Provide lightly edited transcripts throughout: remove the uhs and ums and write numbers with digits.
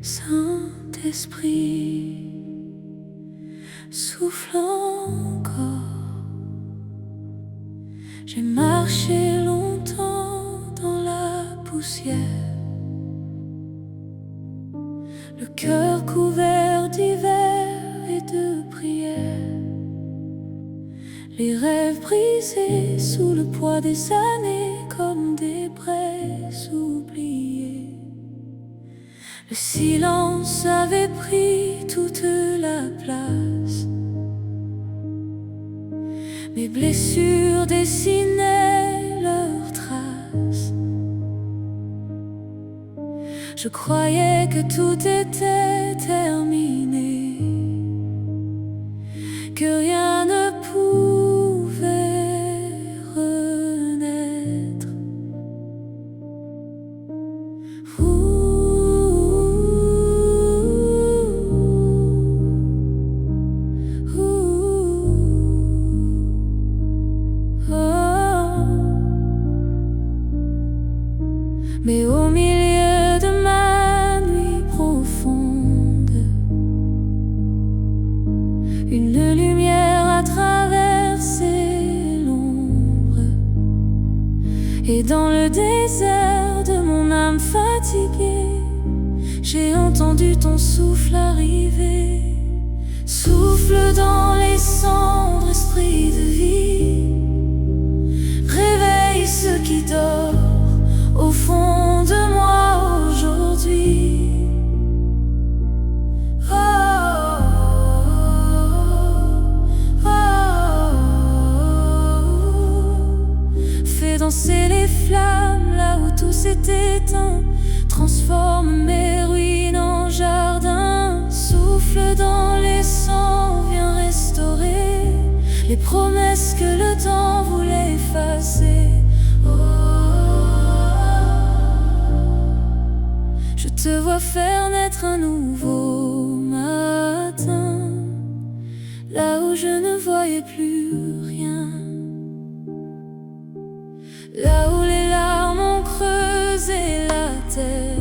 Saint-Esprit, souffle encore. J'ai marché longtemps dans la poussière, le cœur couvert d'hiver et de prière, les rêves brisés sous le poids des années comme des braises oubliées. Le silence avait pris toute la place, mes blessures dessinaient leurs traces. Je croyais que tout était terminé, que rien ne pouvait renaître. Mais au milieu de ma nuit profonde, une lumière a traversé l'ombre, et dans le désert de mon âme fatiguée, j'ai entendu ton souffle arriver. Souffle dans les cendres, esprit de vie, réveille ce qui dort au fond de moi aujourd'hui. Oh, oh, oh, oh. Fais danser les flammes là où tout s'est éteint, transforme mes ruines en jardin. Souffle dans les sangs, viens restaurer les promesses que le temps voulait effacer. Je te vois faire naître un nouveau matin, là où je ne voyais plus rien, là où les larmes ont creusé la terre.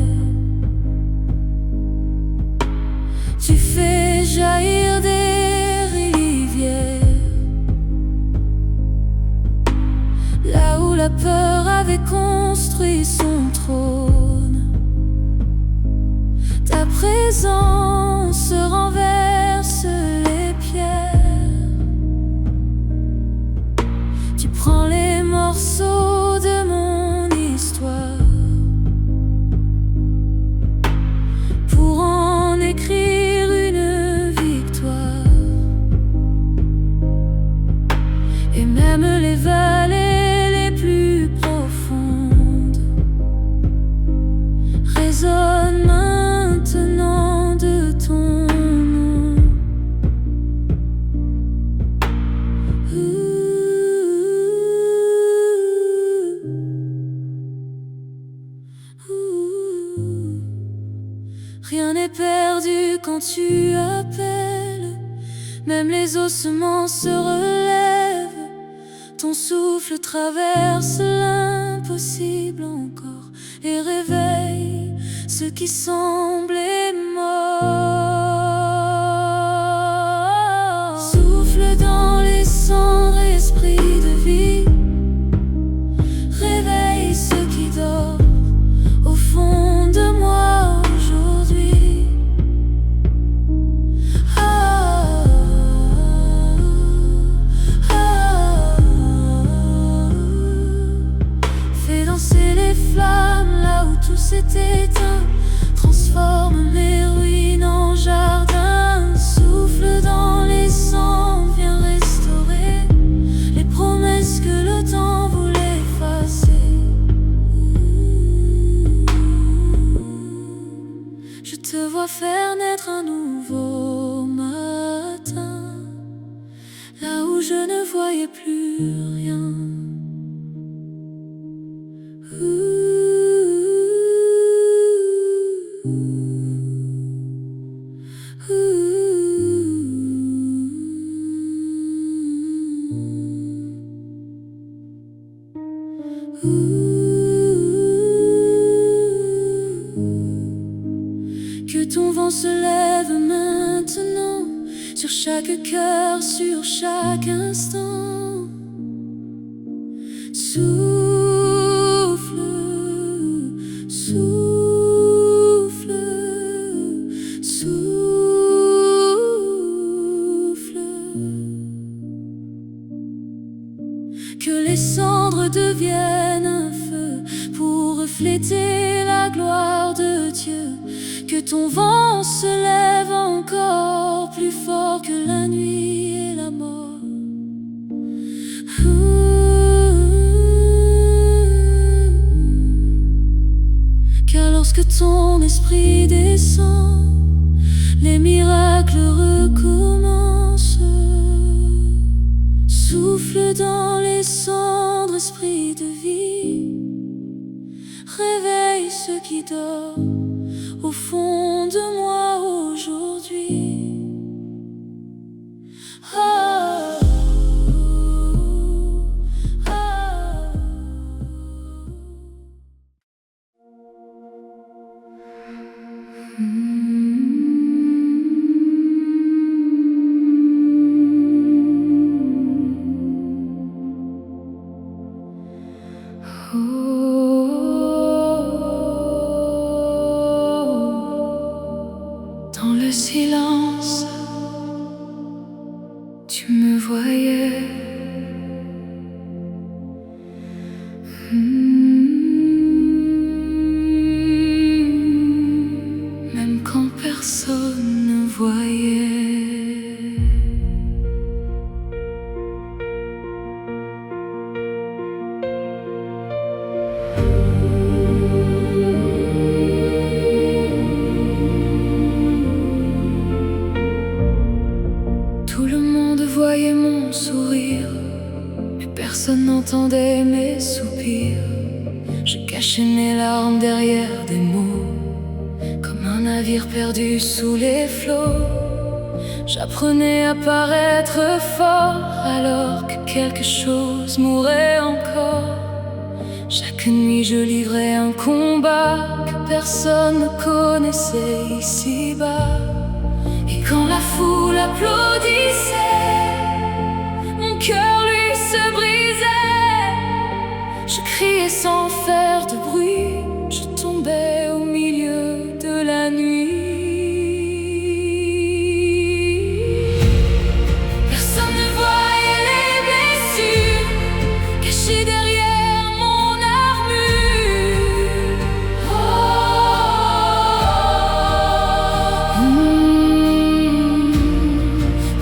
Tu fais jaillir des rivières, là où la peur avait construit son trône. Ta présence renverse les pierres. Tu prends les morceaux de mon histoire pour en écrire une victoire. Et même les vallées les plus profondes résonnent maintenant de ton nom. Rien n'est perdu quand tu appelles, même les ossements se relèvent. Ton souffle traverse l'impossible encore et réveille ce qui semblait mort. Souffle dans les cendres, esprit de vie, réveille ce qui dort au fond de moi aujourd'hui. Oh, oh, oh. Fais danser les flammes là où tout s'est éteint, transforme mes ruines en jardin. Souffle dans les sangs, viens restaurer les promesses que le temps voulait effacer. Je te vois faire naître un nouveau matin, là où je ne voyais plus rien. Que ton vent se lève maintenant sur chaque cœur, sur chaque instant. Souffle, souffle, souffle. Que les cendres deviennent un feu pour refléter la gloire de Dieu. Que ton vent se lève encore plus fort que la nuit et la mort. Car lorsque ton esprit descend, les miracles recommencent. Souffle dans les cendres, esprit de vie. Réveille ceux qui dorment au fond de moi aujourd'hui. Oh, oh, oh. Dans le silence, tu me voyais. Même quand personne ne voyait. Voyais mon sourire, mais personne n'entendait mes soupirs. Je cachais mes larmes derrière des mots, comme un navire perdu sous les flots. J'apprenais à paraître fort, alors que quelque chose mourait encore. Chaque nuit je livrais un combat que personne ne connaissait ici-bas. Et quand la foule applaudissait, mon cœur lui se brisait. Je criais sans faire de bruit, je tombais au milieu de la nuit. Personne ne voyait les blessures cachées derrière mon armure. Oh, oh, oh.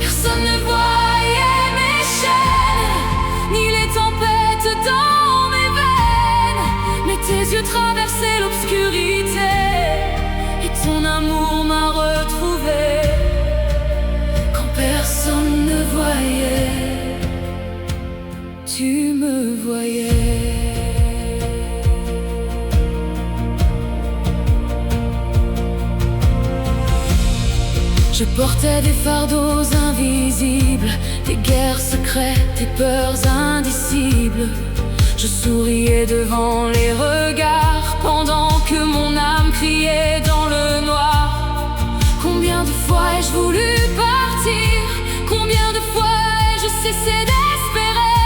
Personne ne voyait mes chaînes, ni les tempêtes dans mes veines. Mais tes yeux traversaient l'obscurité, et ton amour m'a retrouvé. Quand personne ne voyait, tu me voyais. Je portais des fardeaux invisibles, des guerres secrètes, des peurs indicibles. Je souriais devant les regards, pendant que mon âme criait dans le noir. Combien de fois ai-je voulu partir? Combien de fois ai-je cessé d'espérer?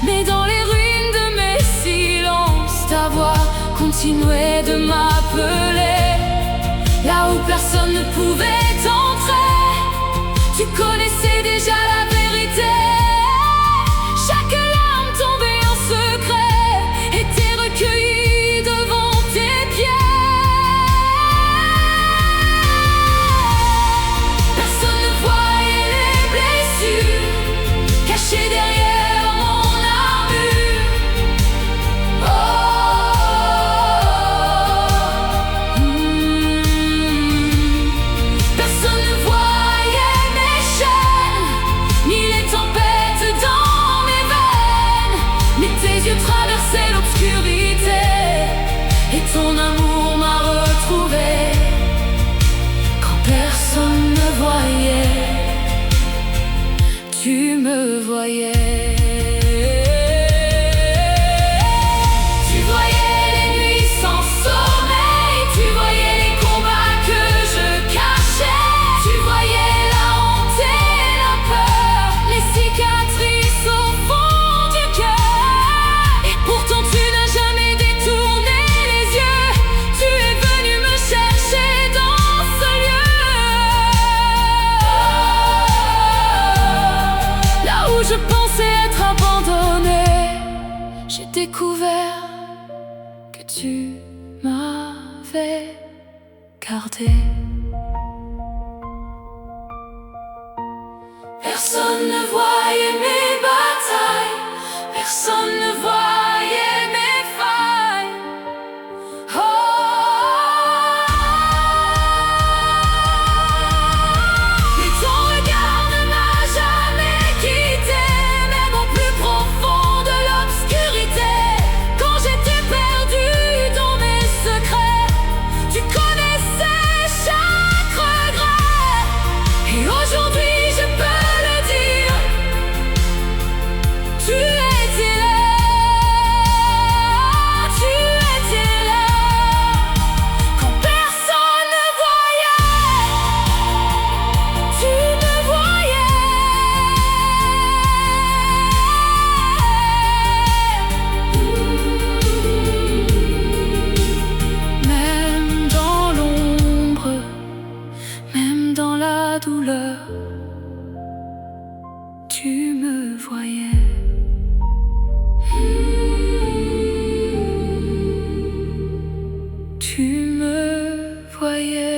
Mais dans les ruines de mes silences, ta voix continuait de m'appeler. Là où personne ne pouvait entrer, tu connaissais déjà la vérité. Chaque larme tombée en secret était recueillie devant tes pieds. Personne ne voyait les blessures cachées derrière mon armure. Oh, personne ne voyait mes chaînes, ni les tempêtes dans mes veines. Mais tes yeux traversaient l'obscurité, et ton amour m'a retrouvé. Quand personne ne voyait, tu me voyais. Tu voyais les nuits sans sommeil, tu voyais les combats que découvert que tu m'avais gardé. Personne ne voyait mes batailles, personne ne voyait mes failles. Oh, mais ton regard ne m'a jamais quitté, même au plus profond de l'obscurité. Quand j'étais perdu dans mes secrets, tu connaissais chaque regret. Et aujourd'hui je peux le dire, tu étais là, tu étais là, quand personne ne voyait, tu me voyais. Même dans l'ombre, même dans la douleur, tu me voyais. Tu me voyais.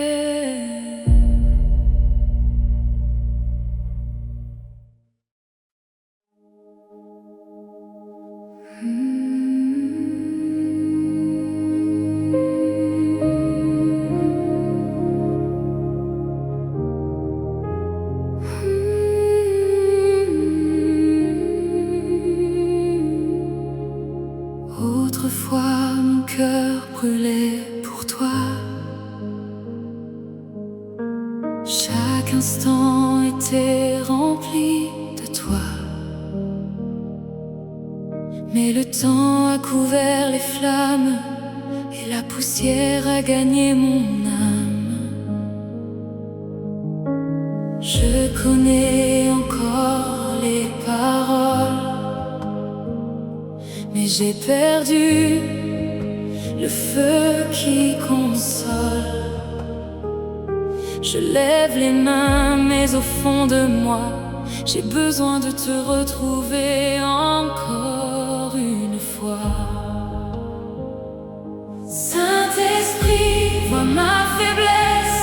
Autrefois mon cœur brûlait pour toi. Chaque instant était rempli de toi. Mais le temps a couvert les flammes et la poussière a gagné mon âme. Je connais encore les paroles, mais j'ai perdu le feu qui console. Je lève les mains, mais au fond de moi, j'ai besoin de te retrouver encore une fois. Saint-Esprit, vois ma faiblesse,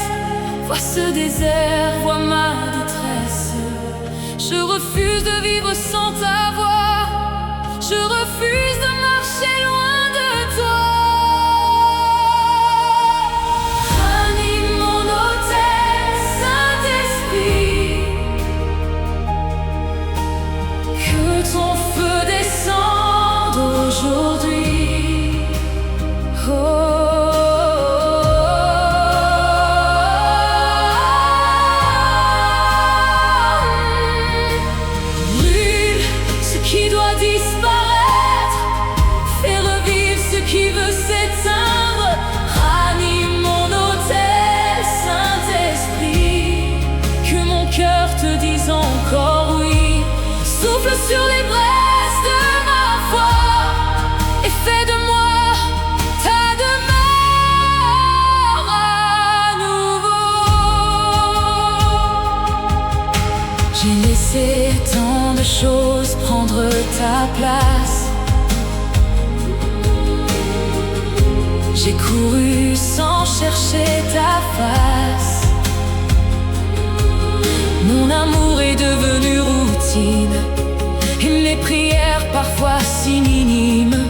vois ce désert, vois ma détresse. Je refuse de vivre sans ta voix, je refuse de marcher loin de toi. Ranime mon autel, Saint-Esprit, que ton feu descende aujourd'hui. Oh. Brûle ce qui doit disparaître, fais revivre ce qui veut s'éteindre. Ranime mon autel, Saint-Esprit, que mon cœur te dise encore oui. Souffle sur les braises de ma foi et fais de moi ta demeure à nouveau. J'ai laissé tant de choses prendre ta place. J'ai couru sans chercher ta face. Mon amour est devenu routine et mes prières parfois si minimes.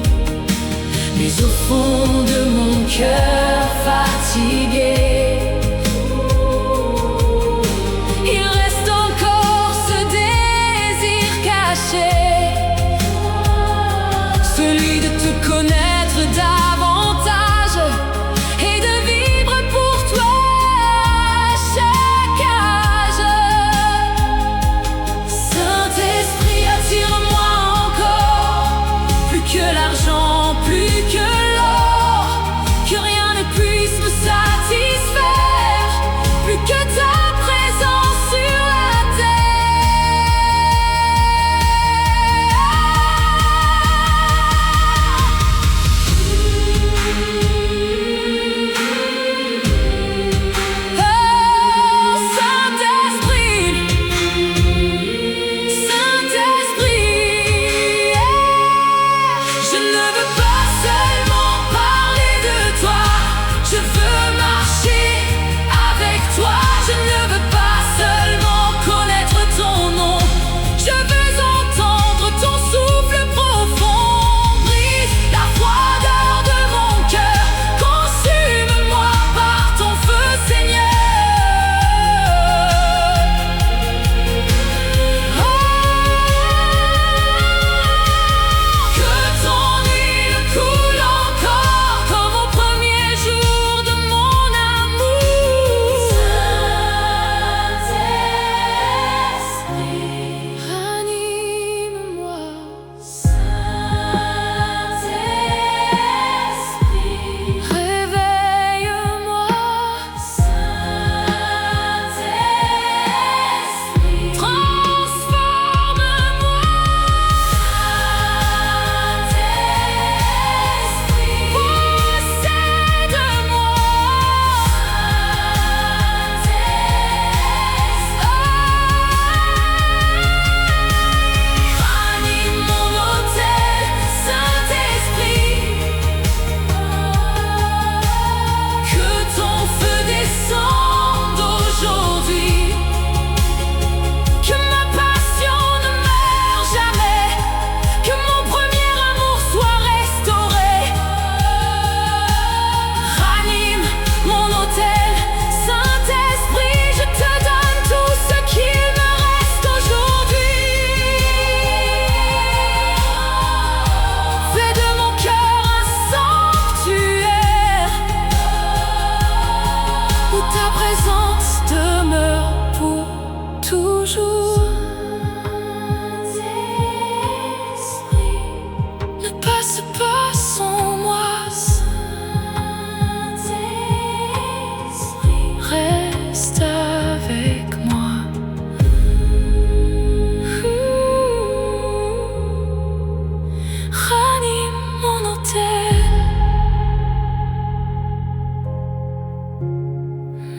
Mais au fond de mon cœur fatigué, il reste encore ce désir caché, celui de te connaître davantage et de vivre pour toi à chaque âge. Saint-Esprit, attire-moi encore, plus que l'argent, plus que l'or, que rien ne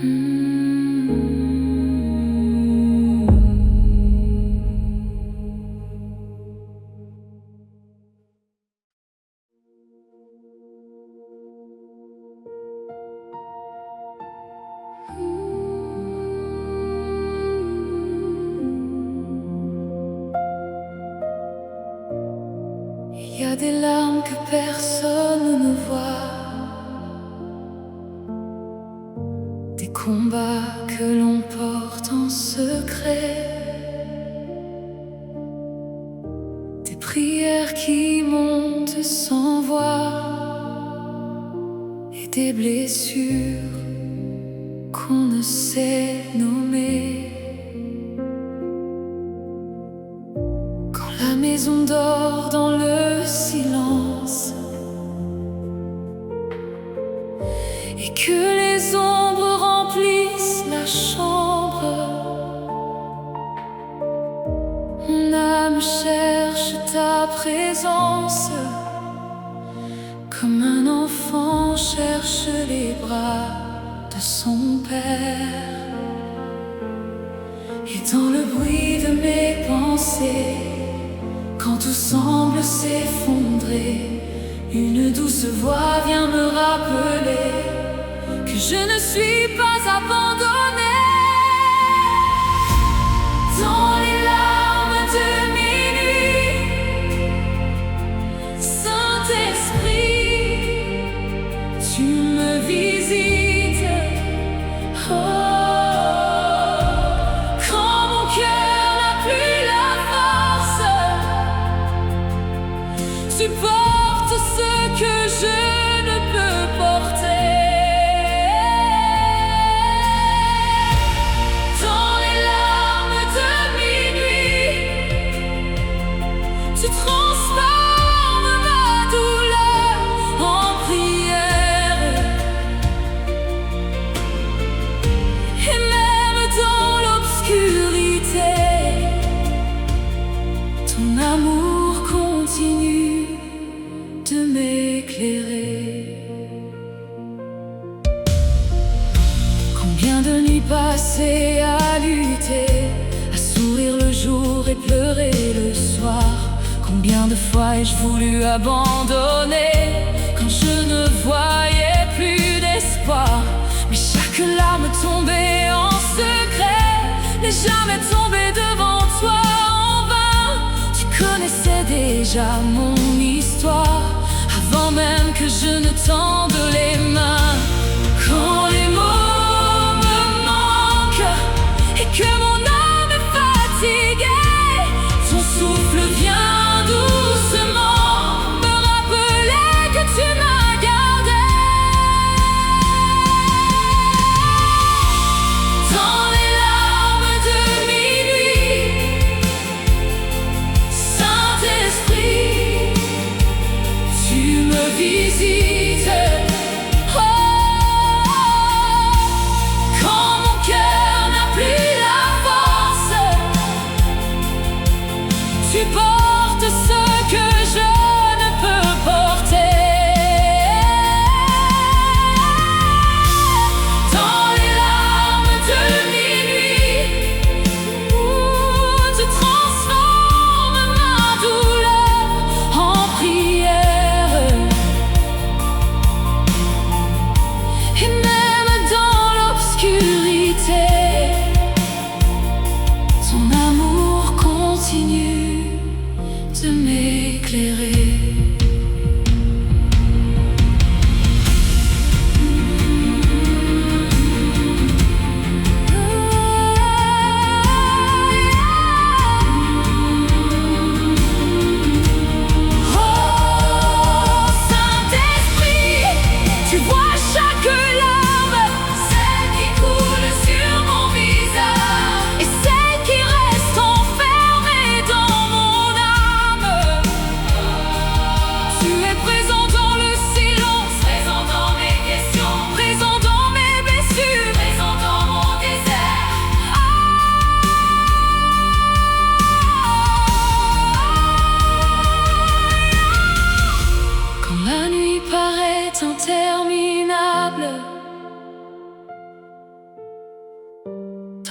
Il y a des larmes que personne ne voit, des combats que l'on porte en secret, des prières qui montent sans voix, et des blessures qu'on ne sait nommer. Quand la maison dort dans le silence et que les ombres remplissent la chambre, mon âme cherche ta présence, comme un enfant cherche les bras de son père. Et dans le bruit de mes pensées, quand tout semble s'effondrer, une douce voix vient me rappeler que je ne suis pas abandonnée. Dans les larmes de minuit, Saint-Esprit, tu me visites. Oh, quand mon cœur n'a plus la force, tu portes ce que je ne peux porter. Dans les larmes de minuit, tu transformes ma douleur en prière. Et même dans l'obscurité, ton amour continue de m'éclairer. Combien de nuits passées à lutter, à sourire le jour et pleurer le soir. Combien de fois ai-je voulu abandonner quand je ne voyais plus d'espoir. Mais chaque larme tombée en secret n'est jamais tombée devant toi en vain. Tu connaissais déjà mon histoire avant même que je ne tende les mains. Quand les mots me manquent et que mon âme est fatiguée, ton souffle vient doucement me rappeler que tu m'as gardé. Dans les larmes de minuit, Saint-Esprit,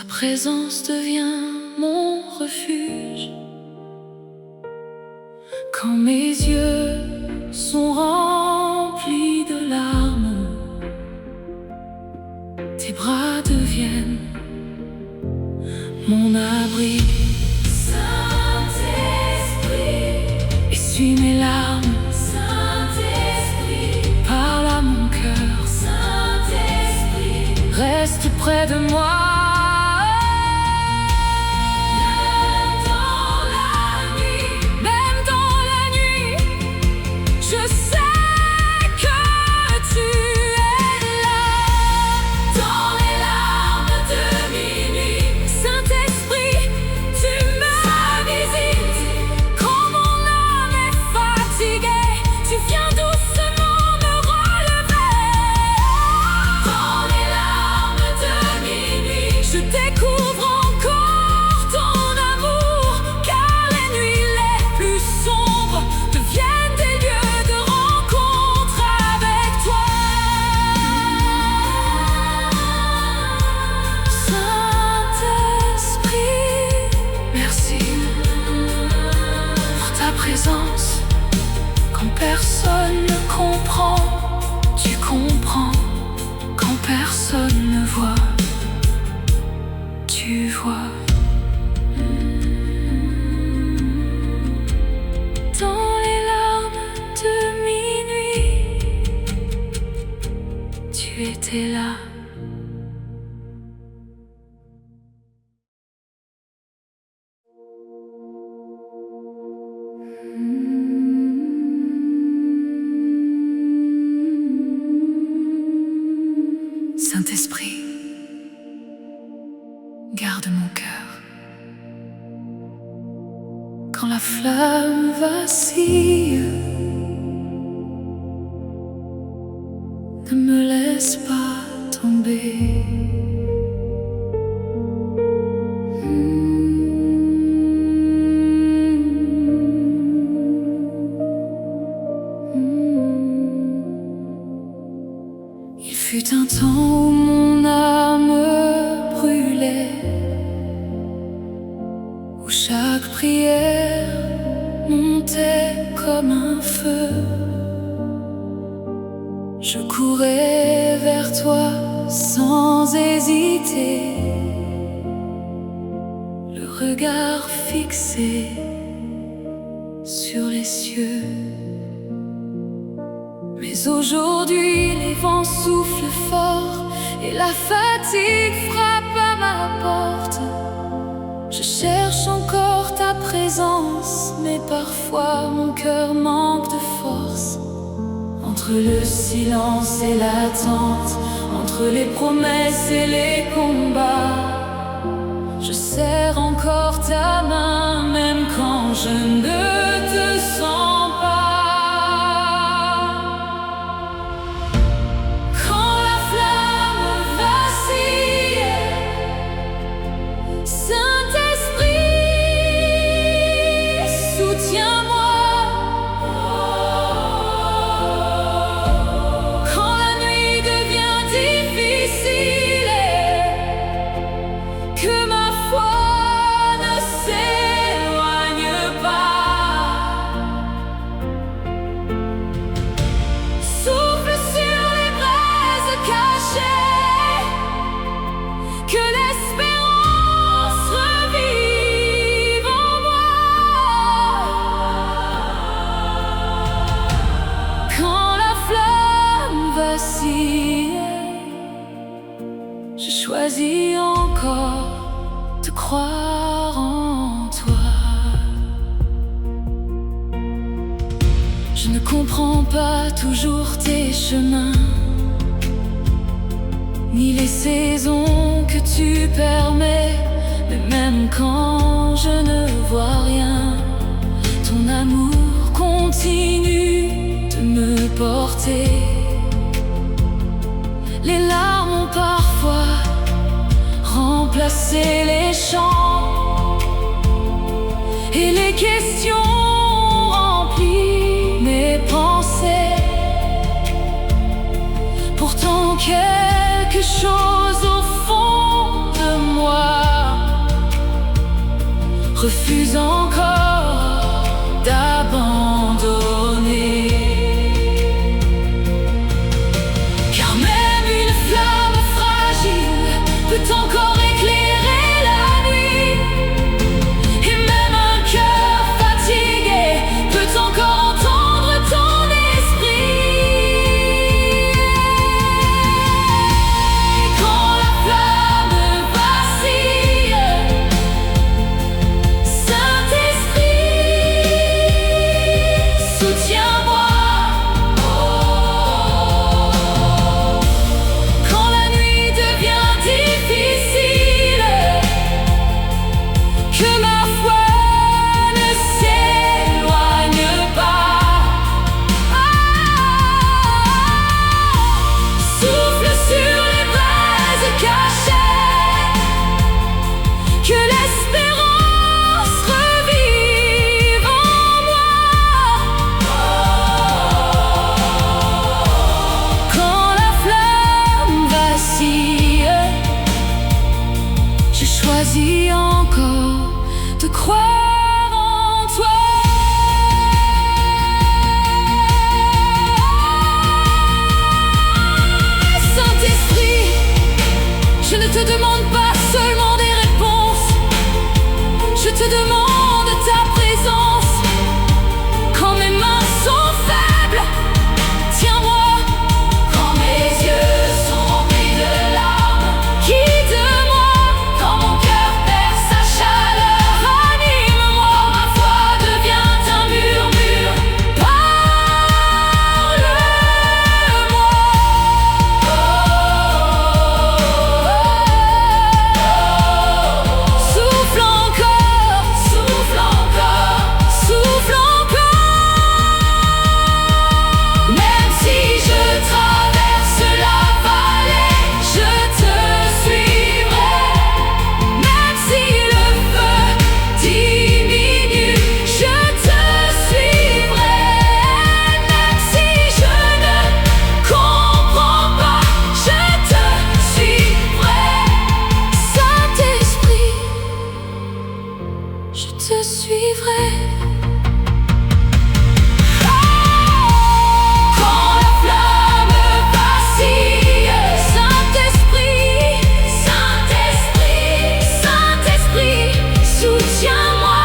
présence devient mon refuge. Quand mes yeux sont remplis de larmes, tes bras deviennent mon abri. Saint-Esprit, essuie mes larmes. Saint-Esprit, parle à mon cœur. Saint-Esprit, reste près de moi. Quand personne ne comprend, tu comprends. Quand personne ne voit, tu vois. Dans les larmes de minuit, tu étais là. Saint-Esprit, garde mon cœur. Quand la flamme vacille, ne me laisse pas tomber. Il fut un temps où mon âme brûlait, où chaque prière montait comme un feu. Je courais vers toi sans hésiter, le regard fixé sur les cieux. Mais aujourd'hui les vents soufflent fort et la fatigue frappe à ma porte. Je cherche encore ta présence, mais parfois mon cœur manque de force. Entre le silence et l'attente, entre les promesses et les combats, je serre encore ta main, même quand je ne te sens pas. Je choisis encore de croire en toi. Je ne comprends pas toujours tes chemins, ni les saisons que tu permets. Mais même quand je ne vois rien, ton amour continue de me porter. Les larmes ont parfois remplacé les chants, et les questions remplissent mes pensées. Pourtant quelque chose au fond de moi choisis encore de croire en toi. Saint-Esprit, je ne te demande pas seulement des réponses, je te demande ta présence. Quand mes mains sont faibles, tiens-moi. Quand mes yeux sont remplis de larmes, guide-moi. Quand mon cœur perd sa chaleur, anime-moi. Quand ma foi devient un murmure, parle-moi. Souffle encore, souffle encore, souffle encore. Même si je traverse la vallée, je te suivrai. Même si le feu diminue, je te suivrai. Même si je ne comprends pas, je te suivrai. Saint-Esprit, je te suivrai. Quand la flamme vacille, Saint-Esprit, Saint-Esprit, Saint-Esprit, soutiens-moi.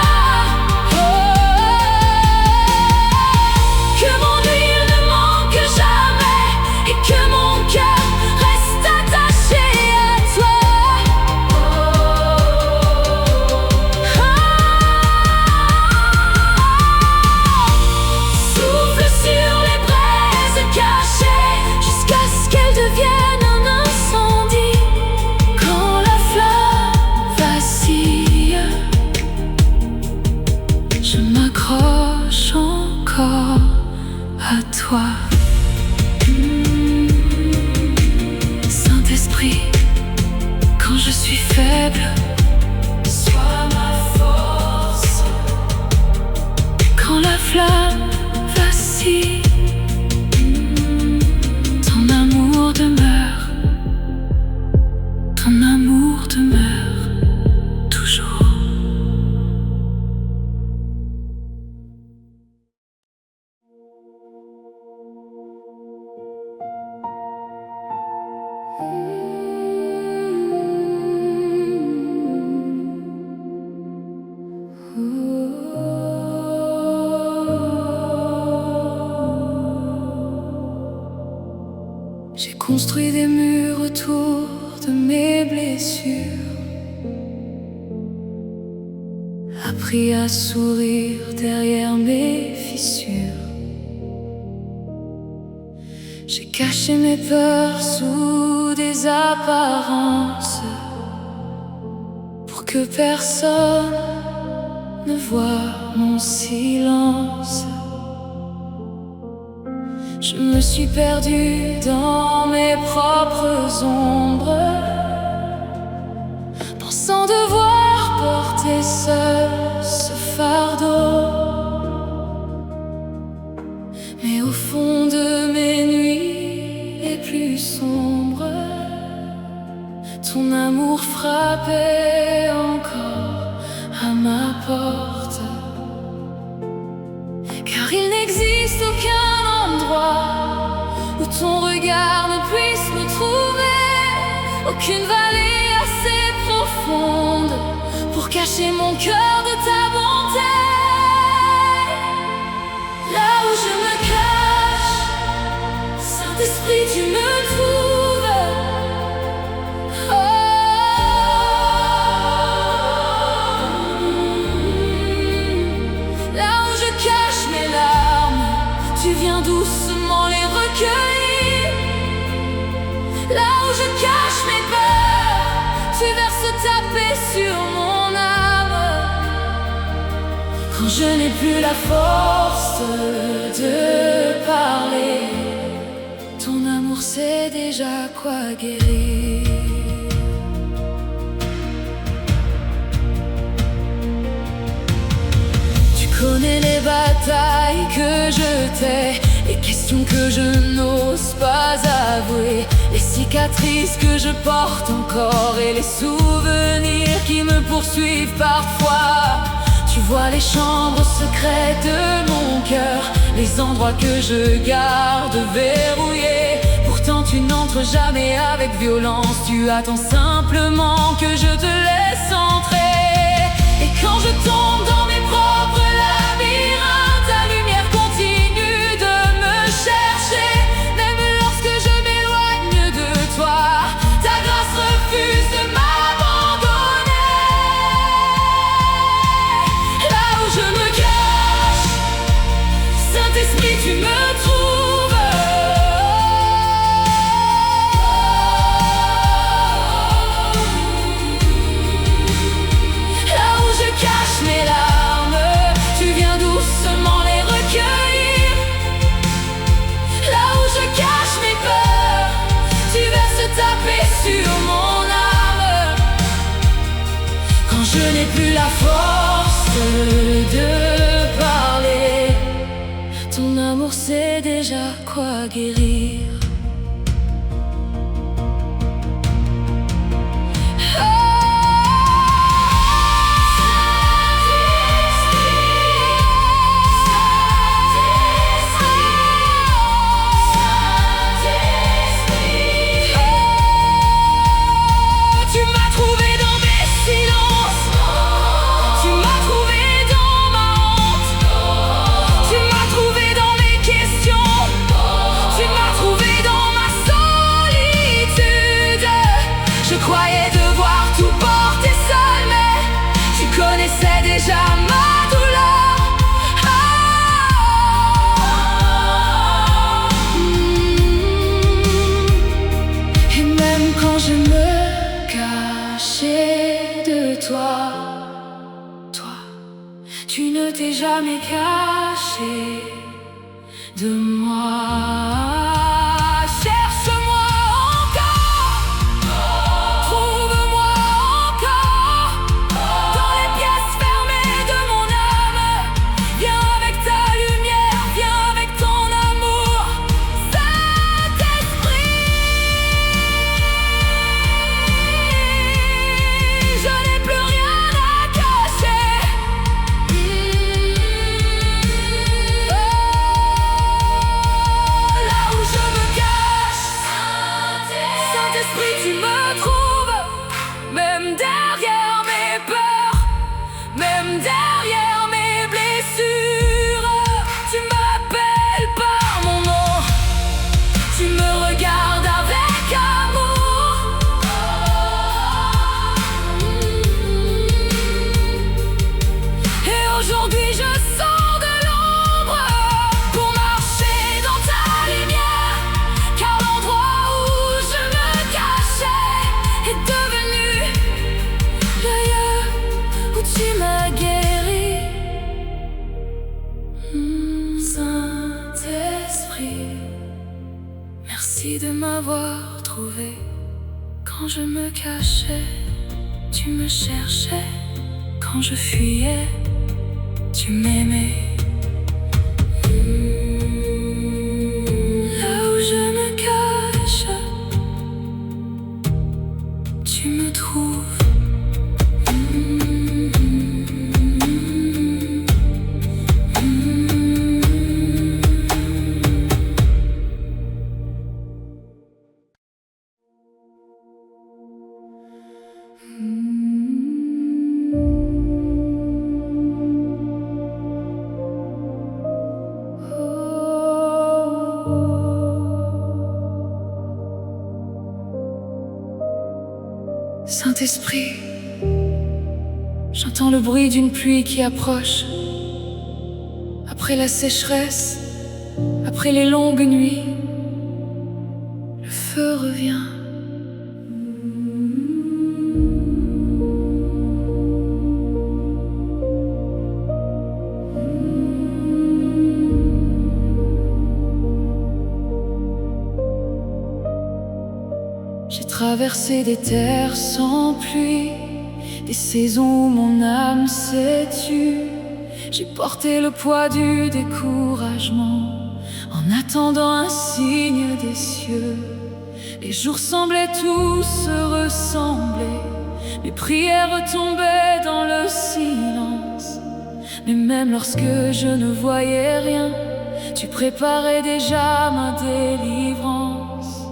Que mon huile ne manque jamais et que mon cœur reste attaché à toi. Souffle sur les braises cachées jusqu'à ce qu'elles deviennent un incendie. Quand la flamme vacille, je m'accroche encore à toi. Saint-Esprit, quand je suis faible, sois ma force. Quand la flamme vacille, ton amour demeure, ton amour demeure toujours. J'ai construit des murs autour de mes blessures, appris à sourire derrière mes fissures. J'ai caché mes peurs sous des apparences pour que personne ne voie mon silence. Je me suis perdue dans mes propres ombres, pensant devoir porter seul ce fardeau. Mais au fond de mes nuits les plus sombres, ton amour frappait encore à ma porte. Car il n'existe aucun endroit où ton regard ne puisse me trouver, aucune vallée assez profonde pour cacher mon cœur de ta bonté. Là où je me cache, Saint-Esprit, tu me trouves. Oh. Là où je cache mes larmes, tu viens doucement les recueillir. Là où je cache mes peurs, tu verses ta paix sur mon âme. Quand je n'ai plus la force de parler, ton amour sait déjà quoi guérir. Tu connais les batailles que je t'ai, les questions que je n'ose pas avouer, les cicatrices que je porte encore et les souvenirs qui me poursuivent parfois. Tu vois les chambres secrètes de mon cœur, les endroits que je garde verrouillés. Pourtant tu n'entres jamais avec violence, tu attends simplement que je te laisse entrer. Et quand je tombe dans mes propres labyrinthes, ta lumière continue de me chercher. Même lorsque je m'éloigne de toi, ta grâce refuse de m'abandonner. Là où je me cache, Saint-Esprit, tu me trouves. Mes larmes, tu viens doucement les recueillir. Là où je cache mes peurs, tu verses ta paix sur mon âme. Quand je n'ai plus la force de parler, ton amour sait déjà quoi guérir. Je croyais devoir tout porter seul, mais tu connaissais déjà ma douleur. Et même quand je me cachais de toi, toi, tu ne t'es jamais caché de moi. Tu me trouves, même derrière mes peurs, même derrière mes blessures. Tu m'appelles par mon nom, tu me regardes avec amour. Et aujourd'hui je sors de l'ombre pour marcher dans ta lumière, car l'endroit où je me est devenu l'ailleurs où tu m'as guéri. Saint-Esprit, merci de m'avoir trouvé. Quand je me cachais, tu me cherchais. Quand je fuyais, tu m'aimais. Là où je me cache, tu me trouves. Saint-Esprit, j'entends le bruit d'une pluie qui approche. Après la sécheresse, après les longues nuits, le feu revient. J'ai traversé des terres sans pluie, des saisons où mon âme s'est tue. J'ai porté le poids du découragement en attendant un signe des cieux. Les jours semblaient tous se ressembler, les prières tombaient dans le silence. Mais même lorsque je ne voyais rien, tu préparais déjà ma délivrance.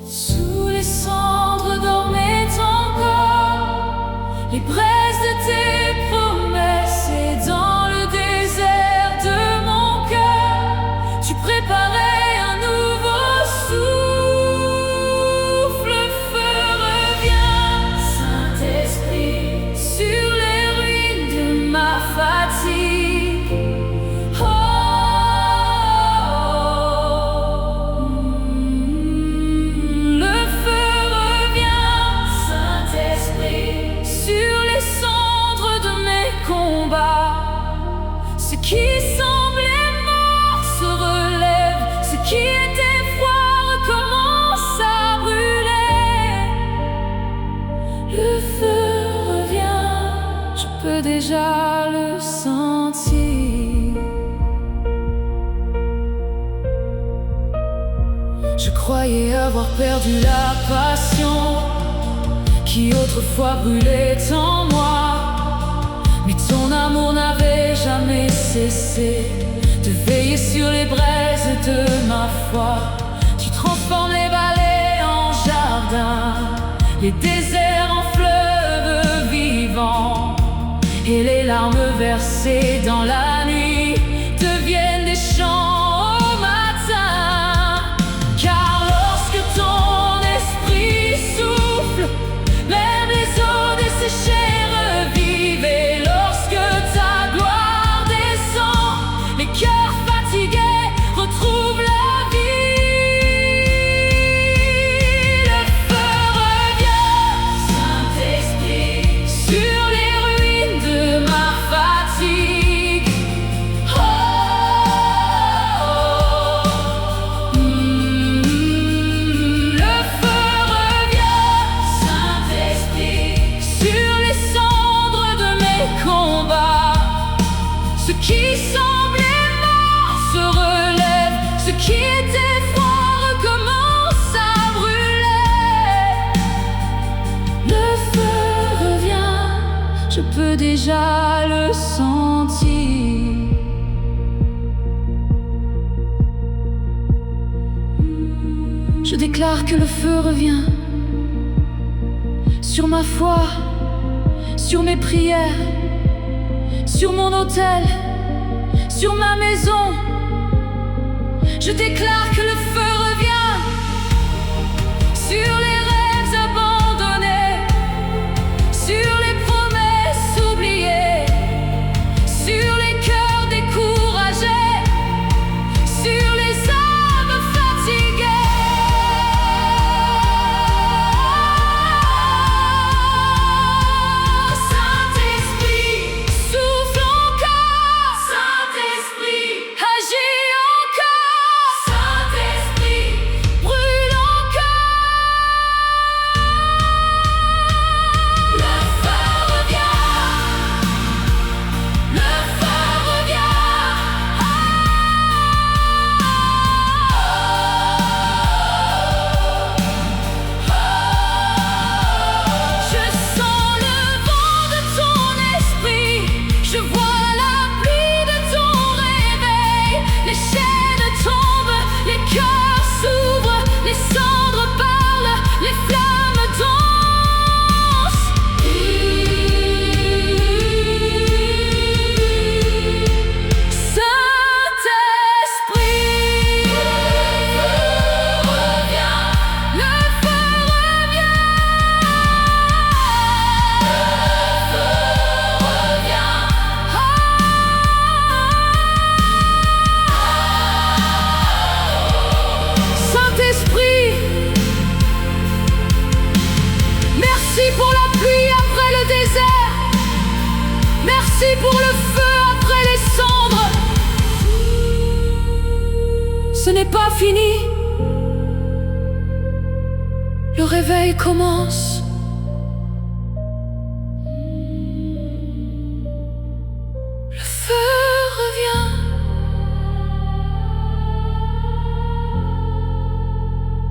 Sous les cendres dormaient encore les braises de tes promesses, et dans le désert de mon cœur, tu préparais un nouveau souffle. Le feu revient, Saint-Esprit, sur les ruines de ma fatigue. Le feu revient, Saint-Esprit, sur les cendres de mes combats. Ce qui semblait mort se relève, ce qui était froid recommence à brûler. Le feu revient, je peux déjà le sentir. Je croyais avoir perdu la passion qui autrefois brûlait en moi, mais ton amour n'avait jamais cessé de veiller sur les braises de ma foi. Tu transformes les vallées en jardins, les déserts en fleuves vivants, et les larmes versées dans la nuit deviennent des chants au matin. Car lorsque ton esprit souffle, même les eaux desséchées revivent, et lorsque ta gloire descend, les cœurs fatigués retrouvent la vie. Le feu revient, Saint-Esprit, sur les ruines de ma fatigue. Le feu revient, Saint-Esprit, sur les cendres de mes combats. Ce qui semblait mort se relève, ce qui était froid recommence à brûler. Le feu revient, je peux déjà le sentir. Je déclare que le feu revient sur ma foi, sur mes prières, sur mon autel, sur ma maison. Je déclare que le feu revient sur les rêves abandonnés, sur les promesses oubliées, sur les cœurs découragés, sur les âmes fatiguées. Saint-Esprit, souffle encore. Saint-Esprit, agis encore. Saint-Esprit, brûle encore. Le feu revient. Le feu revient. Je sens le vent de ton esprit, je vois la pluie de ton réveil. Les chaînes tombent, les cœurs s'ouvrent, les cendres parlent, les flammes dansent. Saint-Esprit, le feu revient, le feu revient. Saint-Esprit, merci pour la pluie après le désert. Merci pour le feu après les cendres. Ce n'est pas fini. Le réveil commence. Le feu revient.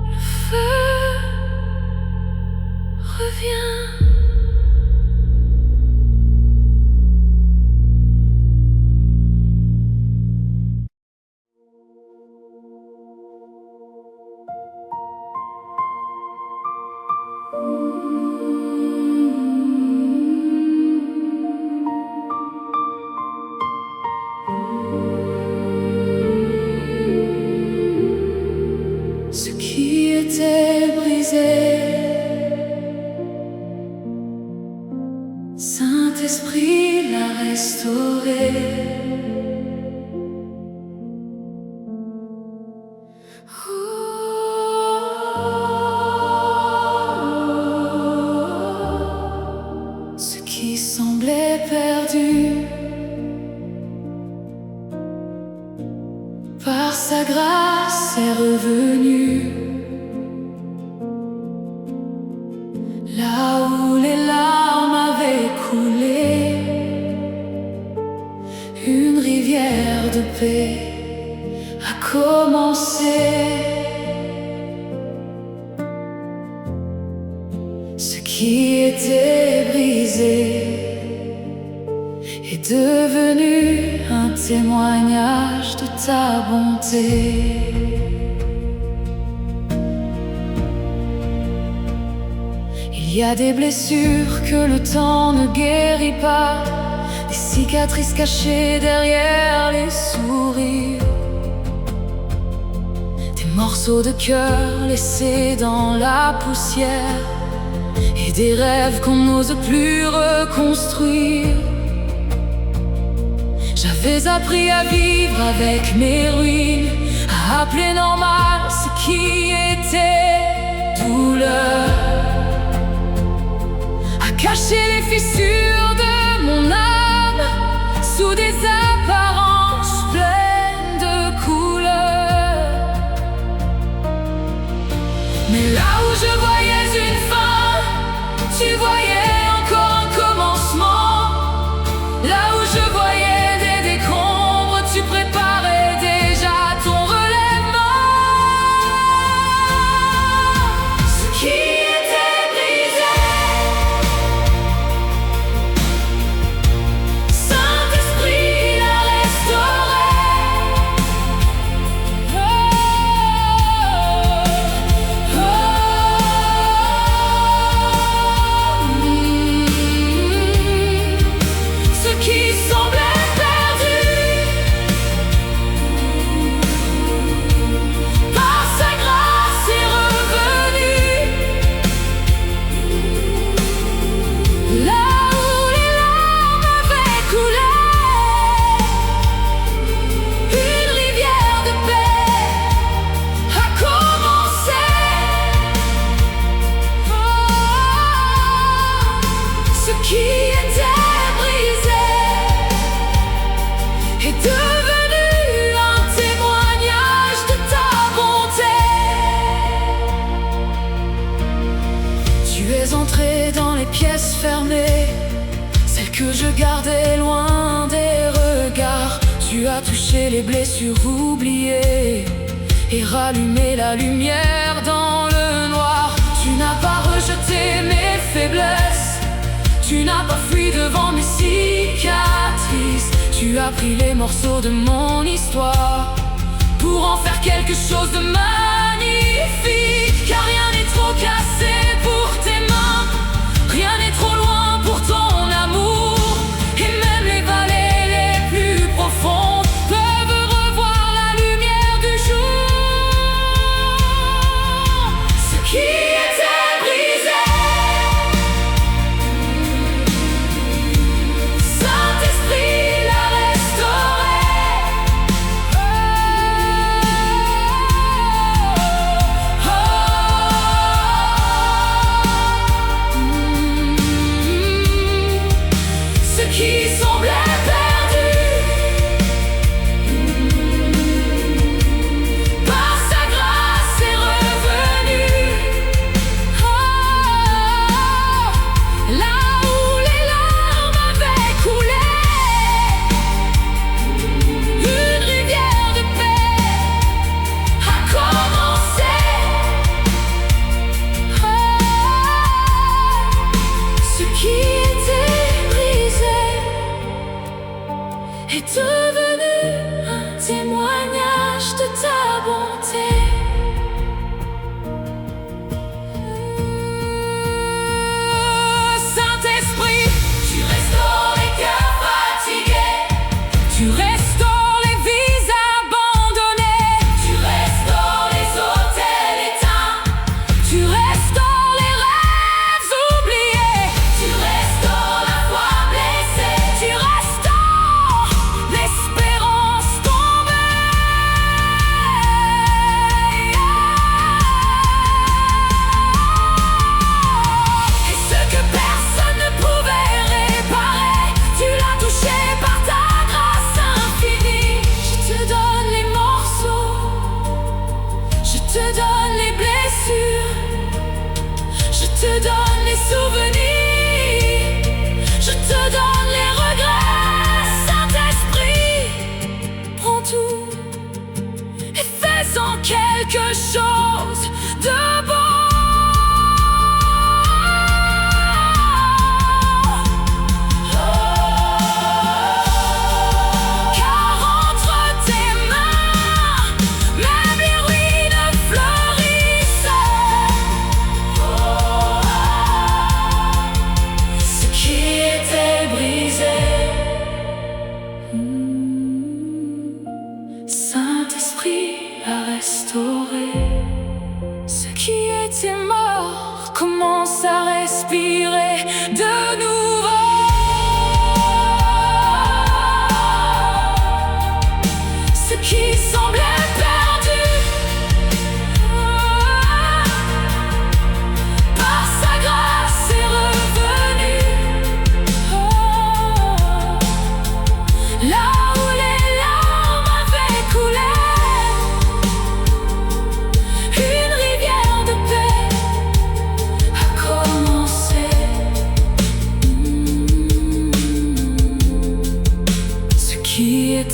Le feu revient. Saint-Esprit l'a restauré. Ce qui semblait perdu, par sa grâce est revenu. Là où les larmes avaient coulé, une rivière de paix a commencé. Ce qui était brisé est devenu un témoignage de ta bonté. Il y a des blessures que le temps ne guérit pas, des cicatrices cachées derrière les sourires, des morceaux de cœur laissés dans la poussière, et des rêves qu'on n'ose plus reconstruire. J'avais appris à vivre avec mes ruines, à appeler normal ce qui était douleur, à cacher les fissures de mon âme sous des apparences pleines de couleurs. Mais là où je voyais une fin, tu voyais encore un commencement. Là où je voyais des décombres, tu préparais déjà ton relèvement. Ce qui était brisé, Saint-Esprit l'a restauré. Ce qui semblait perdu, par sa grâce est revenu. Là où les larmes avaient coulé, une rivière de paix a commencé. Ce qui était brisé est devenu un témoignage de ta bonté. Tu es entré dans les pièces fermées, celles que je gardais loin des regards. Tu as touché les blessures oubliées et rallumé la lumière dans le noir. Tu n'as pas rejeté mes faiblesses, tu n'as pas fui devant mes cicatrices. Tu as pris les morceaux de mon histoire pour en faire quelque chose de magnifique. Car rien n'est trop cassé pour tes mains, rien n'est trop loin pour ton amour. Et même les vallées les plus profondes peuvent revoir la lumière du jour. Ce qui était brisé, Saint-Esprit l'a restauré. Ce qui semblait perdu, par sa grâce est revenu. Là où les larmes avaient coulé, une rivière de paix a commencé. Ce qui était brisé est devenu un témoignage de ta bonté. Saint-Esprit, tu restaures les cœurs fatigués, tu restaures les vies abandonnées, tu restaures les hôtels éteints, tu restaures les rêves oubliés, tu restaures la foi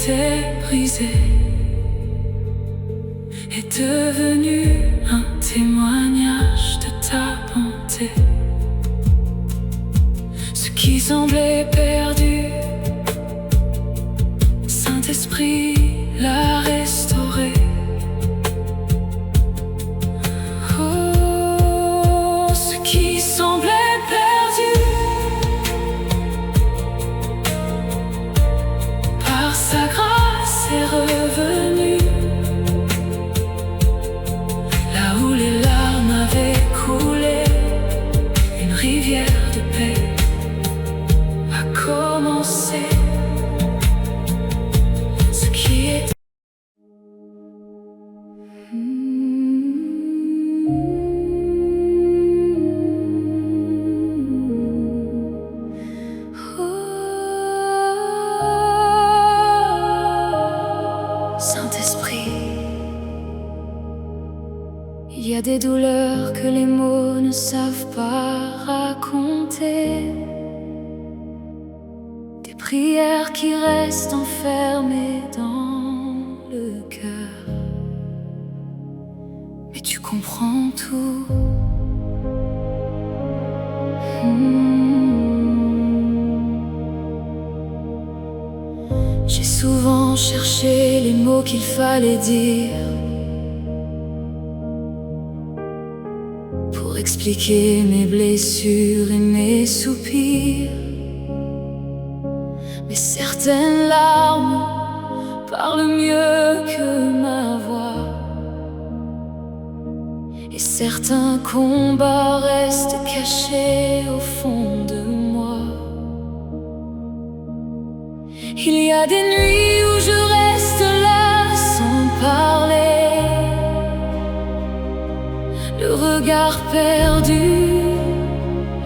était brisé est devenu un témoignage de ta bonté. Ce qui semblait perdu, Saint-Esprit l'a restauré. Oh, ce qui semblait perdu, par sa grâce est revenu. Là où les larmes avaient coulé, une rivière de paix a commencé. Ce qui est Saint-Esprit, il y a des douleurs que les mots ne savent pas raconter, des prières qui restent enfermées dans le cœur. Mais tu comprends tout. J'ai souvent cherché les mots qu'il fallait dire pour expliquer mes blessures et mes soupirs. Mais certaines larmes parlent mieux que ma voix, et certains combats restent cachés au fond de moi. Il y a des nuits où je reste là sans parler, le regard perdu,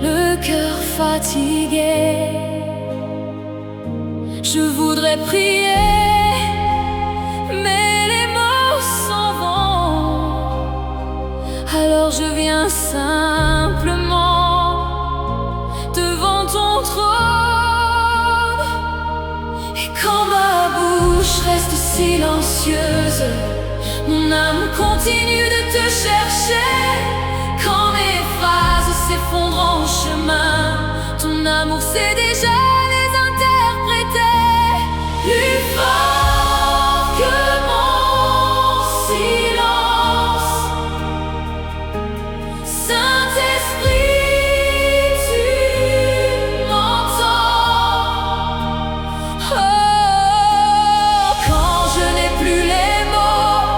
le cœur fatigué. Je voudrais prier, mais les mots s'en vont. Alors je viens simplement devant ton trône. Et quand ma bouche reste silencieuse, mon âme continue de te chercher. Quand mes phrases s'effondrent en chemin, ton amour sait déjà les interpréter. Plus fort que mon silence, Saint-Esprit, tu m'entends. Oh, quand je n'ai plus les mots,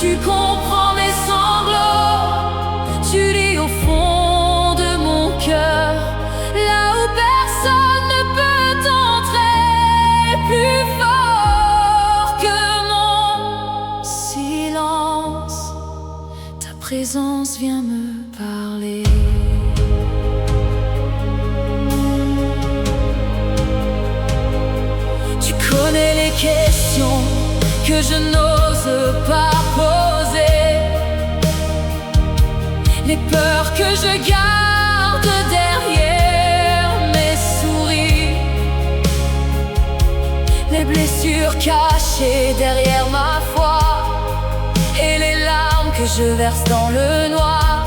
tu comprends mes sanglots. Tu lis au fond de mon cœur, là où personne ne peut entrer. Plus fort que mon silence, ta présence vient me parler. Tu connais les questions que je n'ose pas poser, les peurs que je garde derrière mes souris, les blessures cachées derrière ma foi, et les larmes que je verse dans le noir.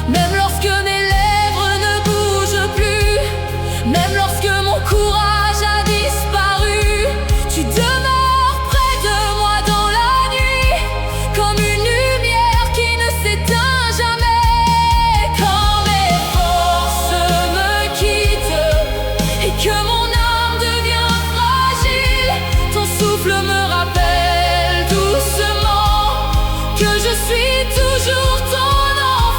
Même lorsque mes lèvres ne bougent plus, même lorsque mon courage a disparu, tu demeures près de moi dans la nuit, comme une lumière qui ne s'éteint jamais. Quand mes forces me quittent et que mon âme devient fragile, ton souffle me rappelle doucement que je suis toujours ton enfant.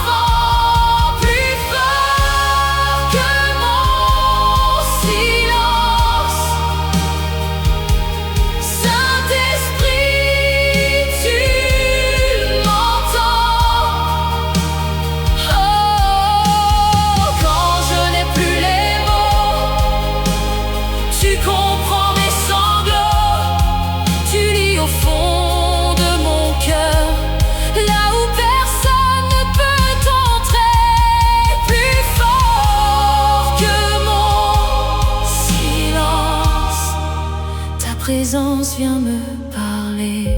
présence vient me parler.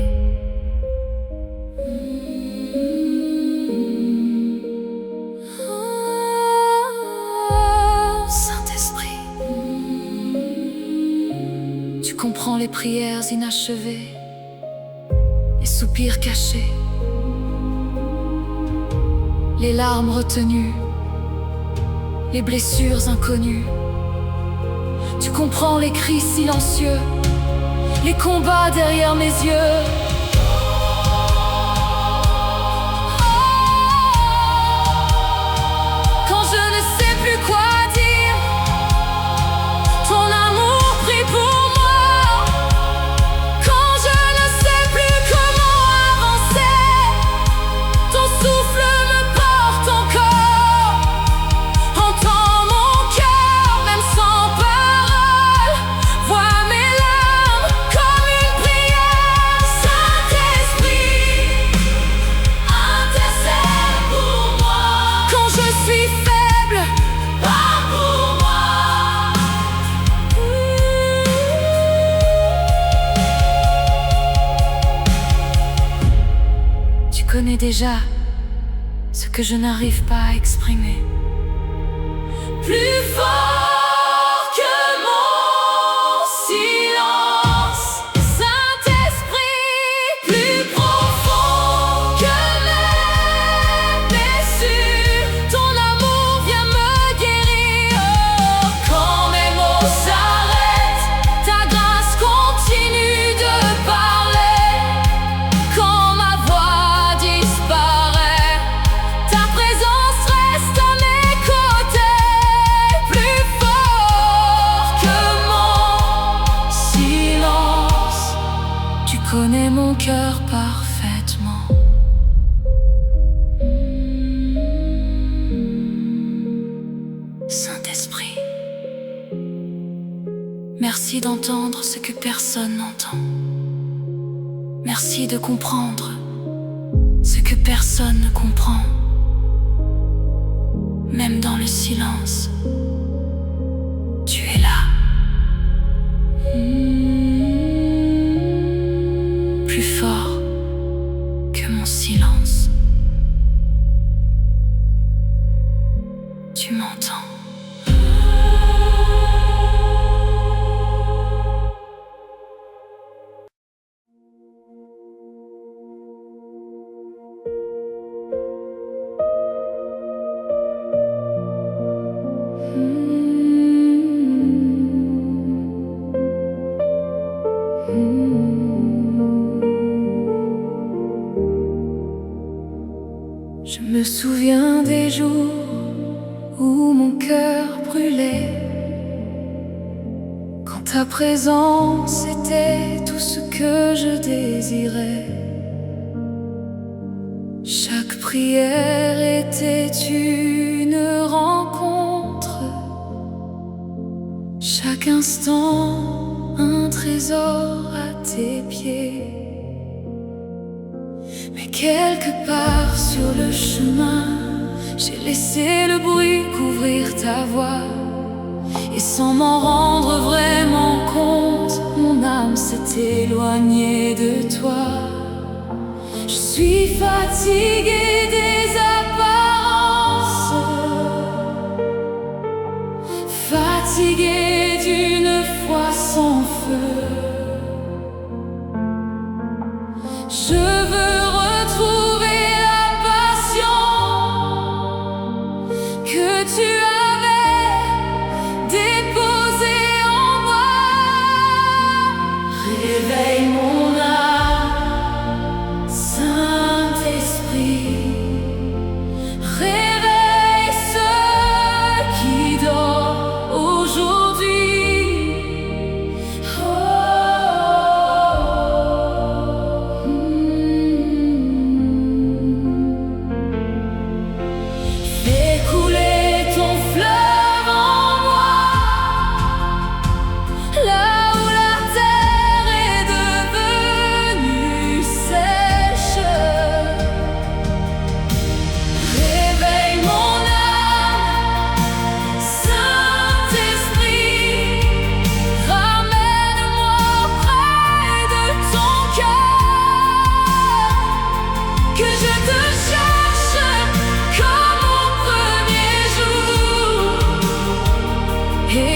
Oh, Saint-Esprit, tu comprends les prières inachevées, les soupirs cachés, les larmes retenues, les blessures inconnues. Tu comprends les cris silencieux, les combats derrière mes yeux. Quand je ne sais plus quoi dire, ton amour prie pour moi. Quand je ne sais plus comment avancer, ton souffle me porte encore. Entends mon cœur même sans parole, vois mes larmes comme une prière. Saint-Esprit, intercède pour moi. Quand je suis faible, parle pour moi. Tu connais déjà ce que je n'arrive pas à exprimer. Plus fort que mon silence, Saint-Esprit, plus profond que mes blessures, ton amour vient me guérir. Oh, quand mes mots s'arrêtent, ta grâce continue de parler. Quand ma voix disparaît, ta présence reste à mes côtés. Plus fort que mon silence, tu connais mon cœur parfaitement. Saint-Esprit, merci d'entendre ce que personne n'entend. Merci de comprendre ce que personne ne comprend. Même dans le silence, tu es là. Plus fort que mon silence, tu m'entends. Je me souviens des jours où mon cœur brûlait, quand ta présence était tout ce que je désirais. Chaque prière était une rencontre, chaque instant un trésor à tes pieds. Mais quelque part sur le chemin, j'ai laissé le bruit couvrir ta voix. Et sans m'en rendre vraiment compte, mon âme s'est éloignée de toi. Je suis fatiguée des apparences, fatiguée d'une foi sans feu. Je veux retrouver la passion que tu avais déposée en moi. Réveille mon âme, Saint-Esprit. Réveille ceux qui dorment aujourd'hui. Oh.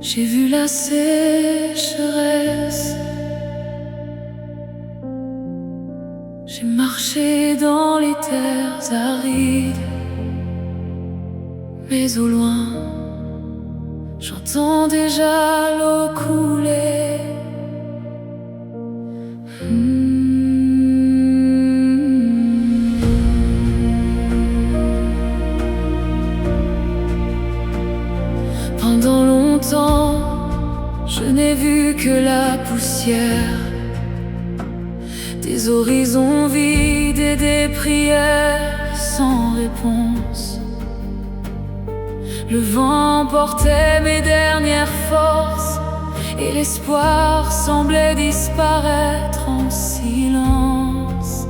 J'ai vu la sécheresse J'ai marché dans les terres arides, mais au loin, j'entends déjà l'eau couler. Pendant longtemps, je n'ai vu que la poussière des horizons vides et des prières sans réponse. Le vent portait mes dernières forces et l'espoir semblait disparaître en silence.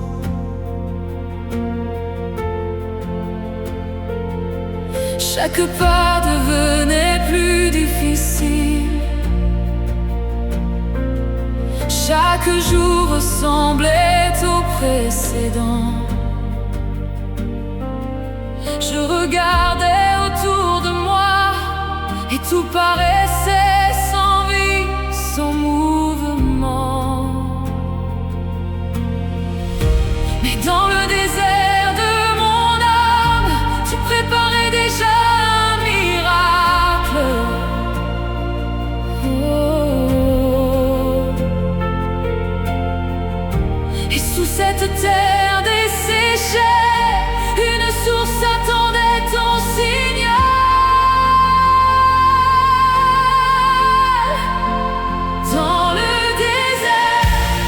Chaque pas devenait plus difficile. Chaque jour ressemblait au précédent. Je regardais autour de moi et tout paraissait sans vie, sans mouvement. Mais dans le désert de mon âme, tu préparais déjà un miracle. Et sous cette terre desséchée, une source attendait ton signal. Dans le désert,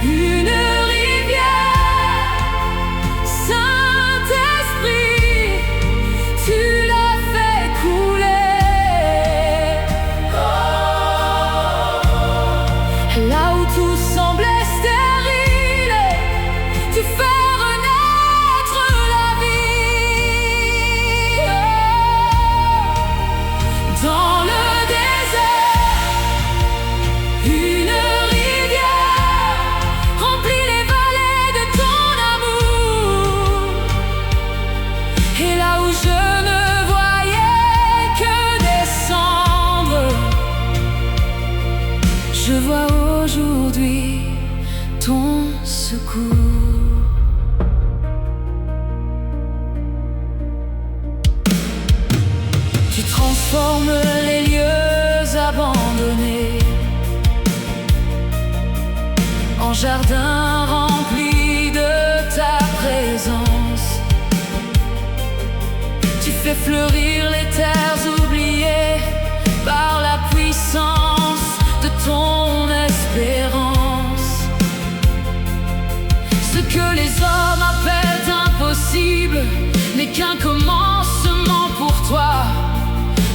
une rivière, Saint-Esprit, tu l'as fait couler. Là où tout semblait stérile, tu fais renaître la vie. Dans le désert, une rivière remplit les vallées de ton amour. Et là où je ne voyais que des cendres, je vois aujourd'hui ton secours. Tu transformes les lieux abandonnés en jardins remplis de ta présence. Tu fais fleurir les terres oubliées par la puissance de ton espérance. Ce que les hommes appellent impossible n'est qu'un commencement pour toi,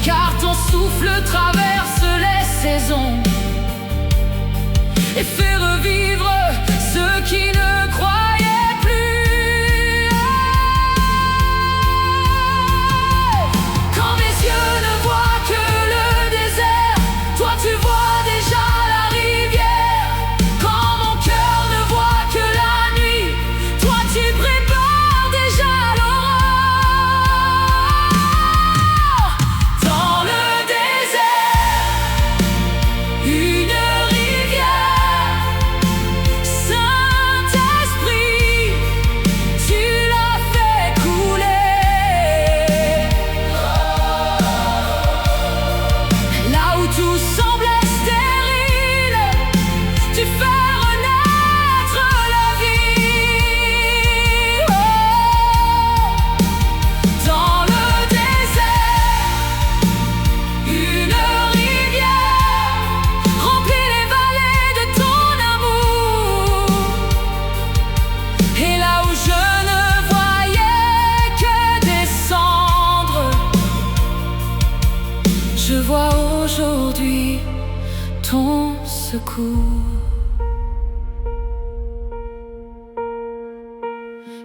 car ton souffle traverse les saisons et fait revivre ceux qui ne croyaient plus. Quand mes yeux ne voient que le désert, toi tu vois déjà la rivière. Quand mon cœur ne voit que la nuit, toi tu prépares déjà l'aurore. Dans le désert, une rivière, Saint-Esprit, tu l'as fait couler. Là où tout semblait stérile, tu fais renaître la vie. Dans le désert, une rivière remplit les vallées de ton amour. Et là où je ne voyais que des cendres, je vois aujourd'hui ton secours.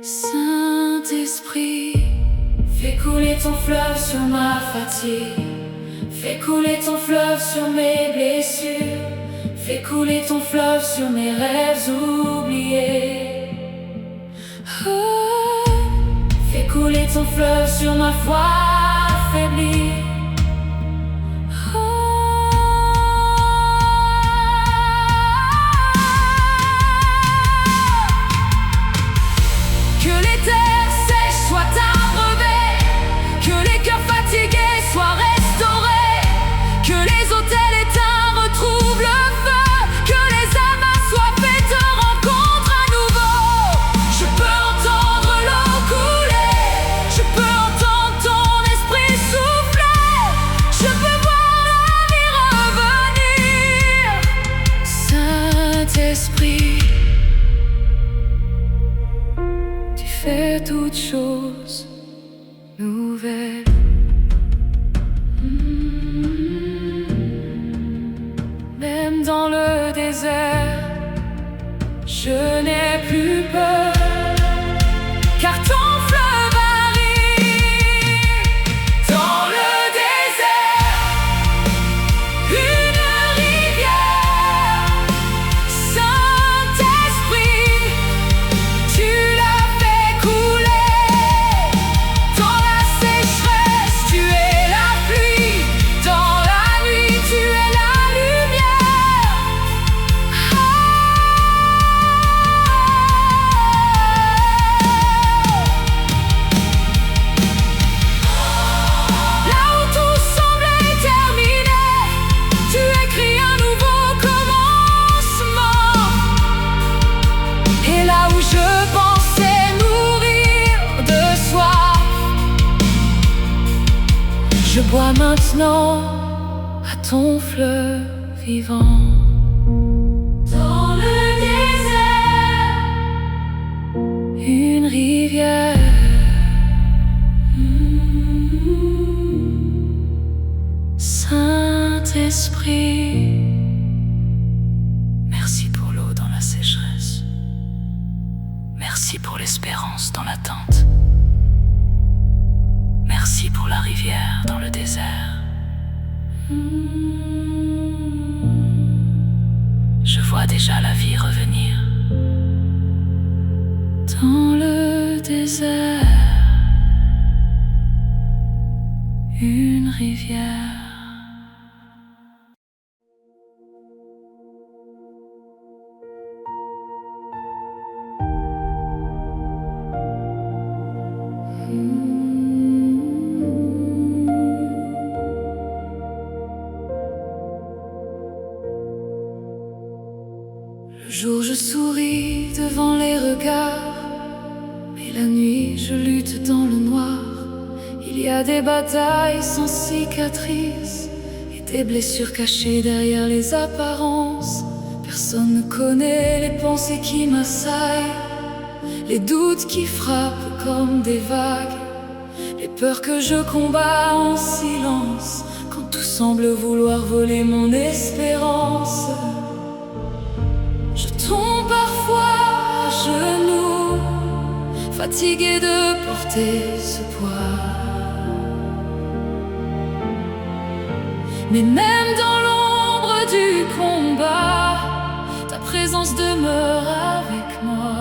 Saint-Esprit, fais couler ton fleuve sur ma fatigue. Fais couler ton fleuve sur mes blessures. Fais couler ton fleuve sur mes rêves oubliés. Fais couler ton fleuve sur ma foi affaiblie. Saint-Esprit, tu fais toutes choses nouvelles. Même dans le désert, je n'ai plus peur, car ton fleuve arrive. Dans le désert, une rivière. Saint-Esprit, tu l'as fait couler. Dans la sécheresse, tu es la pluie. Dans la nuit, tu es la lumière. Là où tout semblait terminé, tu écris un nouveau commencement. Et là où je pensais mourir de soif, je bois maintenant à ton fleuve vivant. Dans le désert, une rivière. Saint-Esprit, merci pour l'eau dans la sécheresse. Merci pour l'espérance dans l'attente. Merci pour la rivière dans le désert. Je vois déjà la vie revenir. Dans le désert, une rivière. Le jour je souris devant les regards, mais la nuit je lutte dans le noir. Il y a des batailles sans cicatrices et des blessures cachées derrière les apparences. Personne ne connaît les pensées qui m'assaillent, les doutes qui frappent comme des vagues, les peurs que je combats en silence quand tout semble vouloir voler mon espérance. Je tombe parfois à genoux, fatigué de porter ce poids. Mais même dans l'ombre du combat, ta présence demeure avec moi.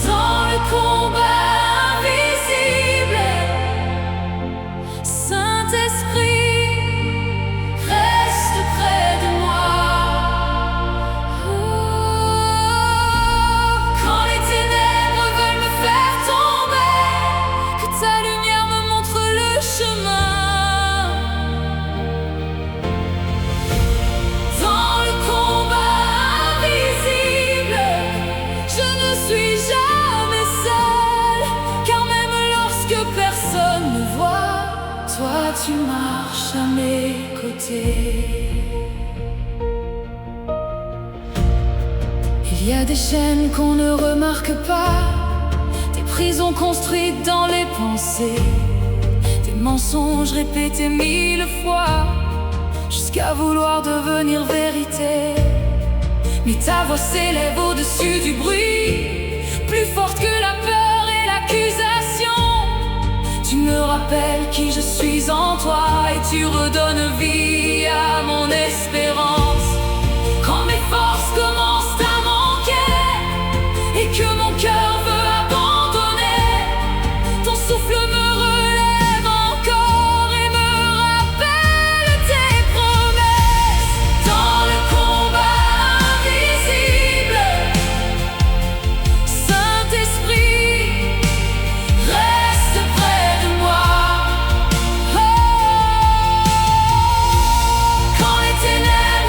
Dans le combat invisible, Saint-Esprit, reste près de moi. Quand les ténèbres veulent me faire tomber, que ta lumière me montre le chemin. Dans le combat invisible, je ne suis jamais seule, car même lorsque personne ne voit, toi tu marches à mes côtés. Il y a des chaînes qu'on ne remarque pas, des prisons construites dans les pensées, des mensonges répétés 1000 fois, jusqu'à vouloir devenir vérité. Mais ta voix s'élève au-dessus du bruit, plus forte que la peur et l'accusation. Tu me rappelles qui je suis en toi et tu redonnes vie à mon espérance. Quand mes forces commencent à manquer et que mon cœur veut abandonner, ton souffle me relève encore et me rappelle tes promesses. Dans le combat invisible, Saint-Esprit, reste près de moi. Quand les ténèbres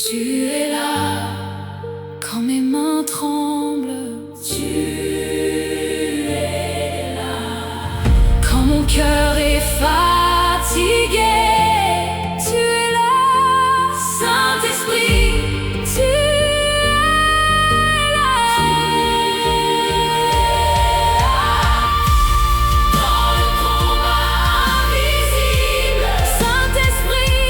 Tu es là quand mes mains tremblent. Tu es là quand mon cœur est fatigué. Tu es là, Saint-Esprit. Tu es là dans le combat invisible. Saint-Esprit,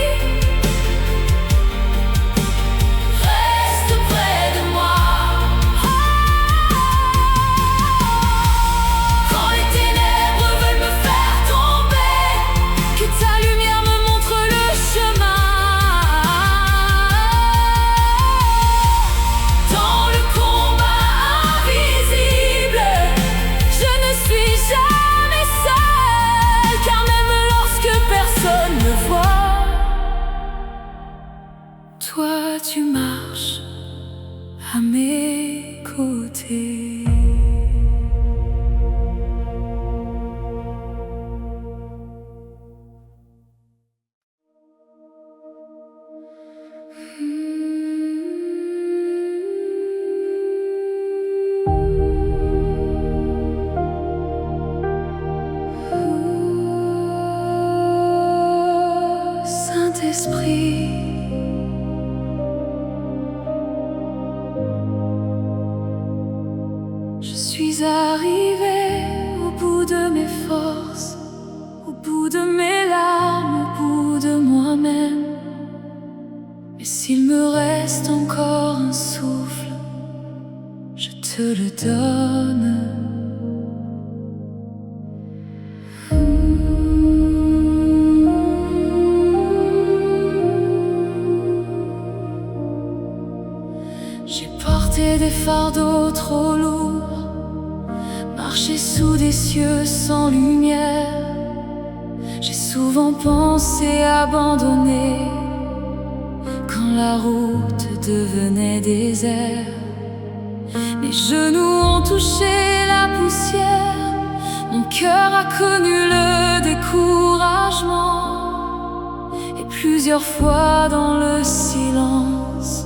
reste près de moi. Quand les ténèbres veulent me faire tomber, que ta lumière me montre le chemin. Dans le combat invisible, je ne suis jamais seule, car même lorsque personne ne voit, toi tu marches à mes côtés. Saint-Esprit, je suis arrivée au bout de mes forces, au bout de mes larmes, au bout de moi-même. Mais s'il me reste encore un souffle, je te le donne. J'ai porté des fardeaux trop lourds, marché sous des cieux sans lumière. J'ai souvent pensé abandonner quand la route devenait désert. Mes genoux ont touché la poussière, mon cœur a connu le découragement. Et plusieurs fois dans le silence,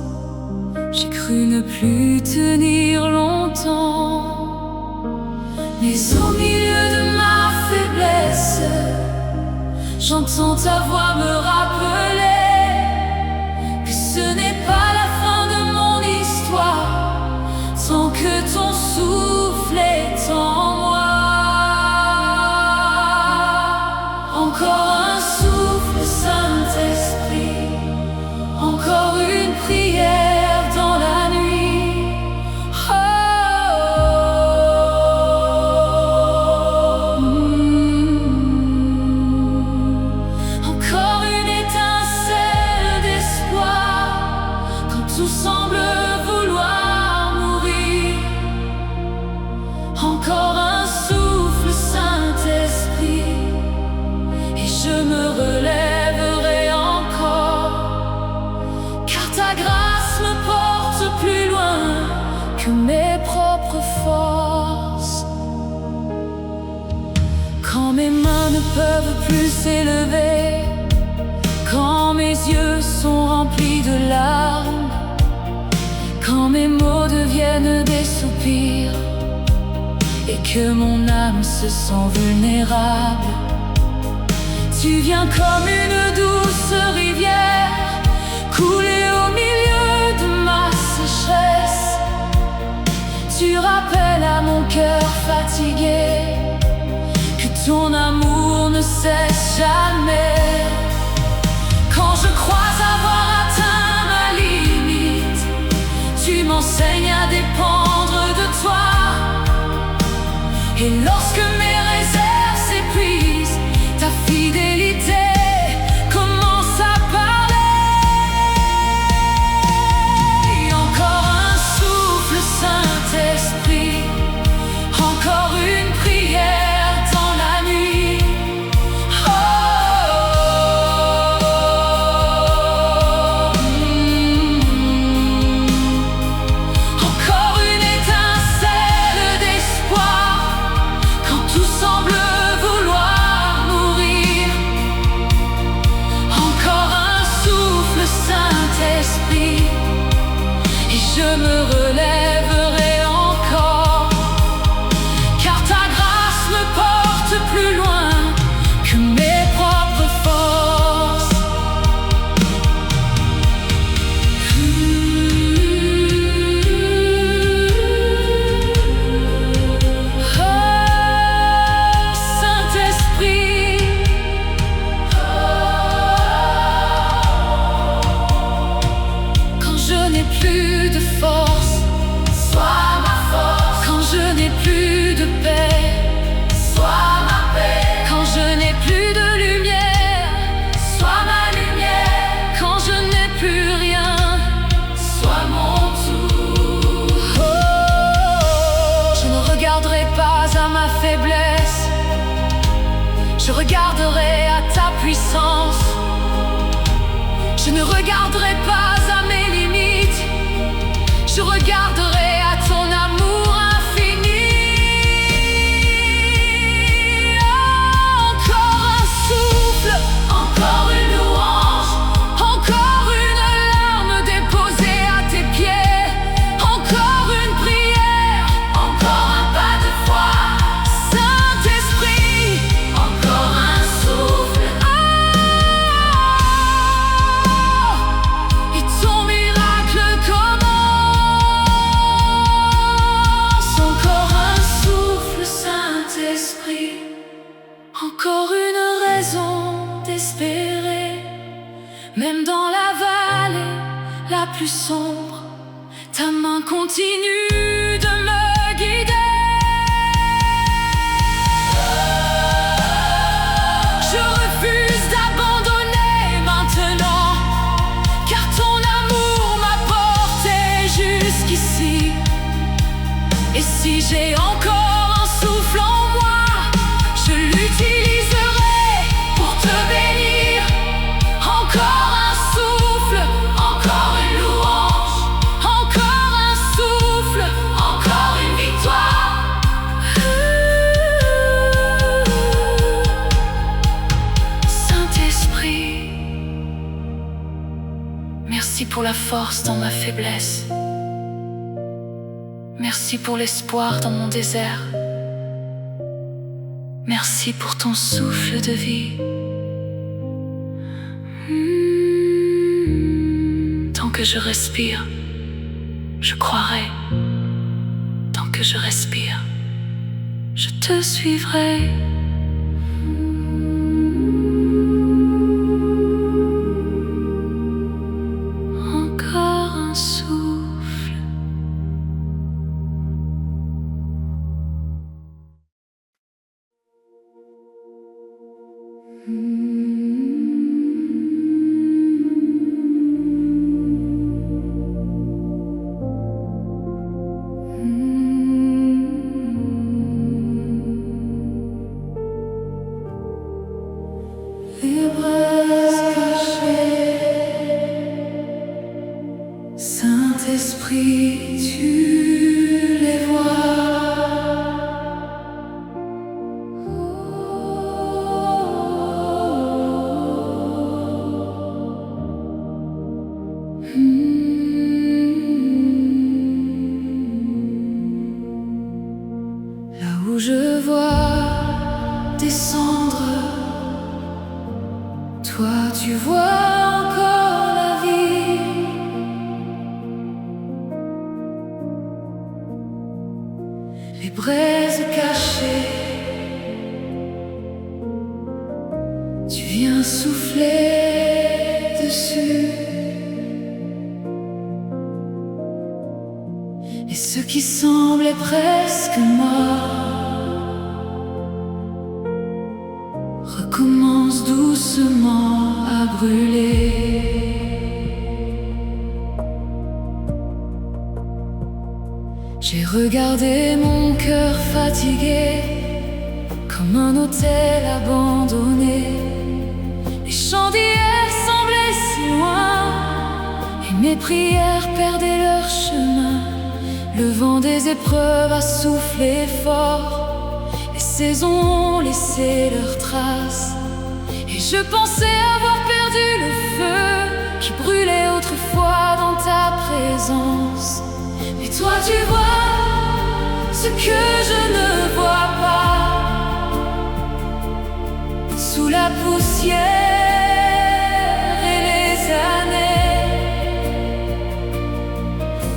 j'ai cru ne plus tenir longtemps. Mais au milieu de ma faiblesse, j'entends ta voix me rappeler que ce n'est pas la fin de mon histoire tant que ton souffle est en moi. Encore un souffle, Saint-Esprit, encore une prière dans la nuit. Encore une étincelle d'espoir quand tout semble vouloir mourir. Encore un souffle, Saint-Esprit, et je me relèverai encore, car ta grâce me porte plus loin que mes propres forces. Quand mes mains ne peuvent plus s'élever, quand mes yeux sont remplis de larmes, quand mes mots deviennent des soupirs et que mon âme se sent vulnérable, tu viens comme une douce rivière couler au milieu de ma sécheresse. Tu rappelles à mon cœur fatigué que ton amour ne cesse jamais. Quand je crois avoir atteint ma limite, tu m'enseignes à dépendre de toi. Et lorsque mes réserves s'épuisent, ta fidélité commence à parler. Et encore un souffle, Saint-Esprit, encore une prière dans la nuit. Oh, je me relèverai encore, car ta grâce me porte plus loin que mes propres forces. Plus de force, sois ma force. Quand je n'ai plus de paix, sois ma paix. Quand je n'ai plus de lumière, sois ma lumière. Quand je n'ai plus rien, sois mon tout. Oh, je ne regarderai pas à ma faiblesse, je regarderai à ta puissance. Je ne regarderai pas à mes limites, je regarderai à ton amour infini. Encore un souffle, encore une louange, encore une larme déposée à tes pieds, encore une prière, encore un pas de foi. Saint-Esprit, encore un souffle. Et ton miracle commence. Encore un souffle, Saint-Esprit. Encore une raison d'espérer. Même dans la vallée la plus sombre, ta main continue de me guider. Je refuse d'abandonner maintenant, car ton amour m'a porté jusqu'ici. Et si j'ai encore un souffle en moi, je l'utiliserai pour te bénir. Encore un souffle, encore une louange, encore un souffle, encore une victoire. Saint-Esprit, merci pour la force dans ma faiblesse. Merci pour l'espoir dans mon désert. Merci pour ton souffle de vie. Tant que je respire, je croirai. Tant que je respire, je te suivrai. Encore un souffle. Les braises cachées, Saint-Esprit, tu les vois. Là où je vois descendre, toi tu vois encore la vie. Les braises cachées, tu viens souffler dessus. Et ce qui semblait presque mort recommence doucement à brûler. J'ai regardé mon cœur fatigué comme un hôtel abandonné. Les chants d'hier semblaient si loin et mes prières perdaient leur chemin. Le vent des épreuves a soufflé fort, les saisons ont laissé leurs traces. Et je pensais avoir perdu le feu qui brûlait autrefois dans ta présence. poussière et les années,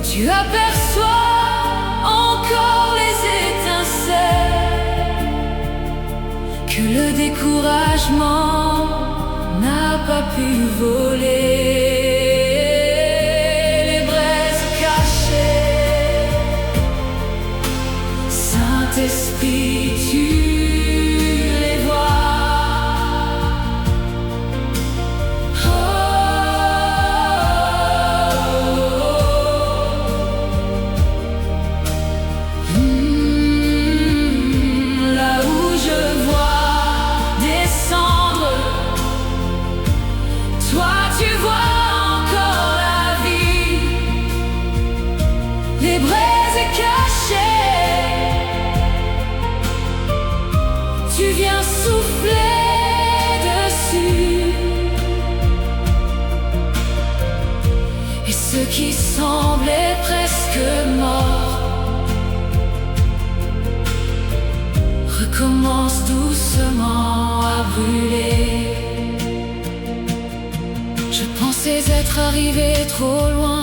tu aperçois encore les étincelles que le découragement n'a pas pu voler. Les braises cachées, Saint-Esprit, tu les vois. Oh, là où je vois des cendres, toi tu vois encore la vie. Les braises cachées, tu viens souffler dessus. Et ce qui semblait presque mort recommence doucement à brûler. Je pensais être arrivé trop loin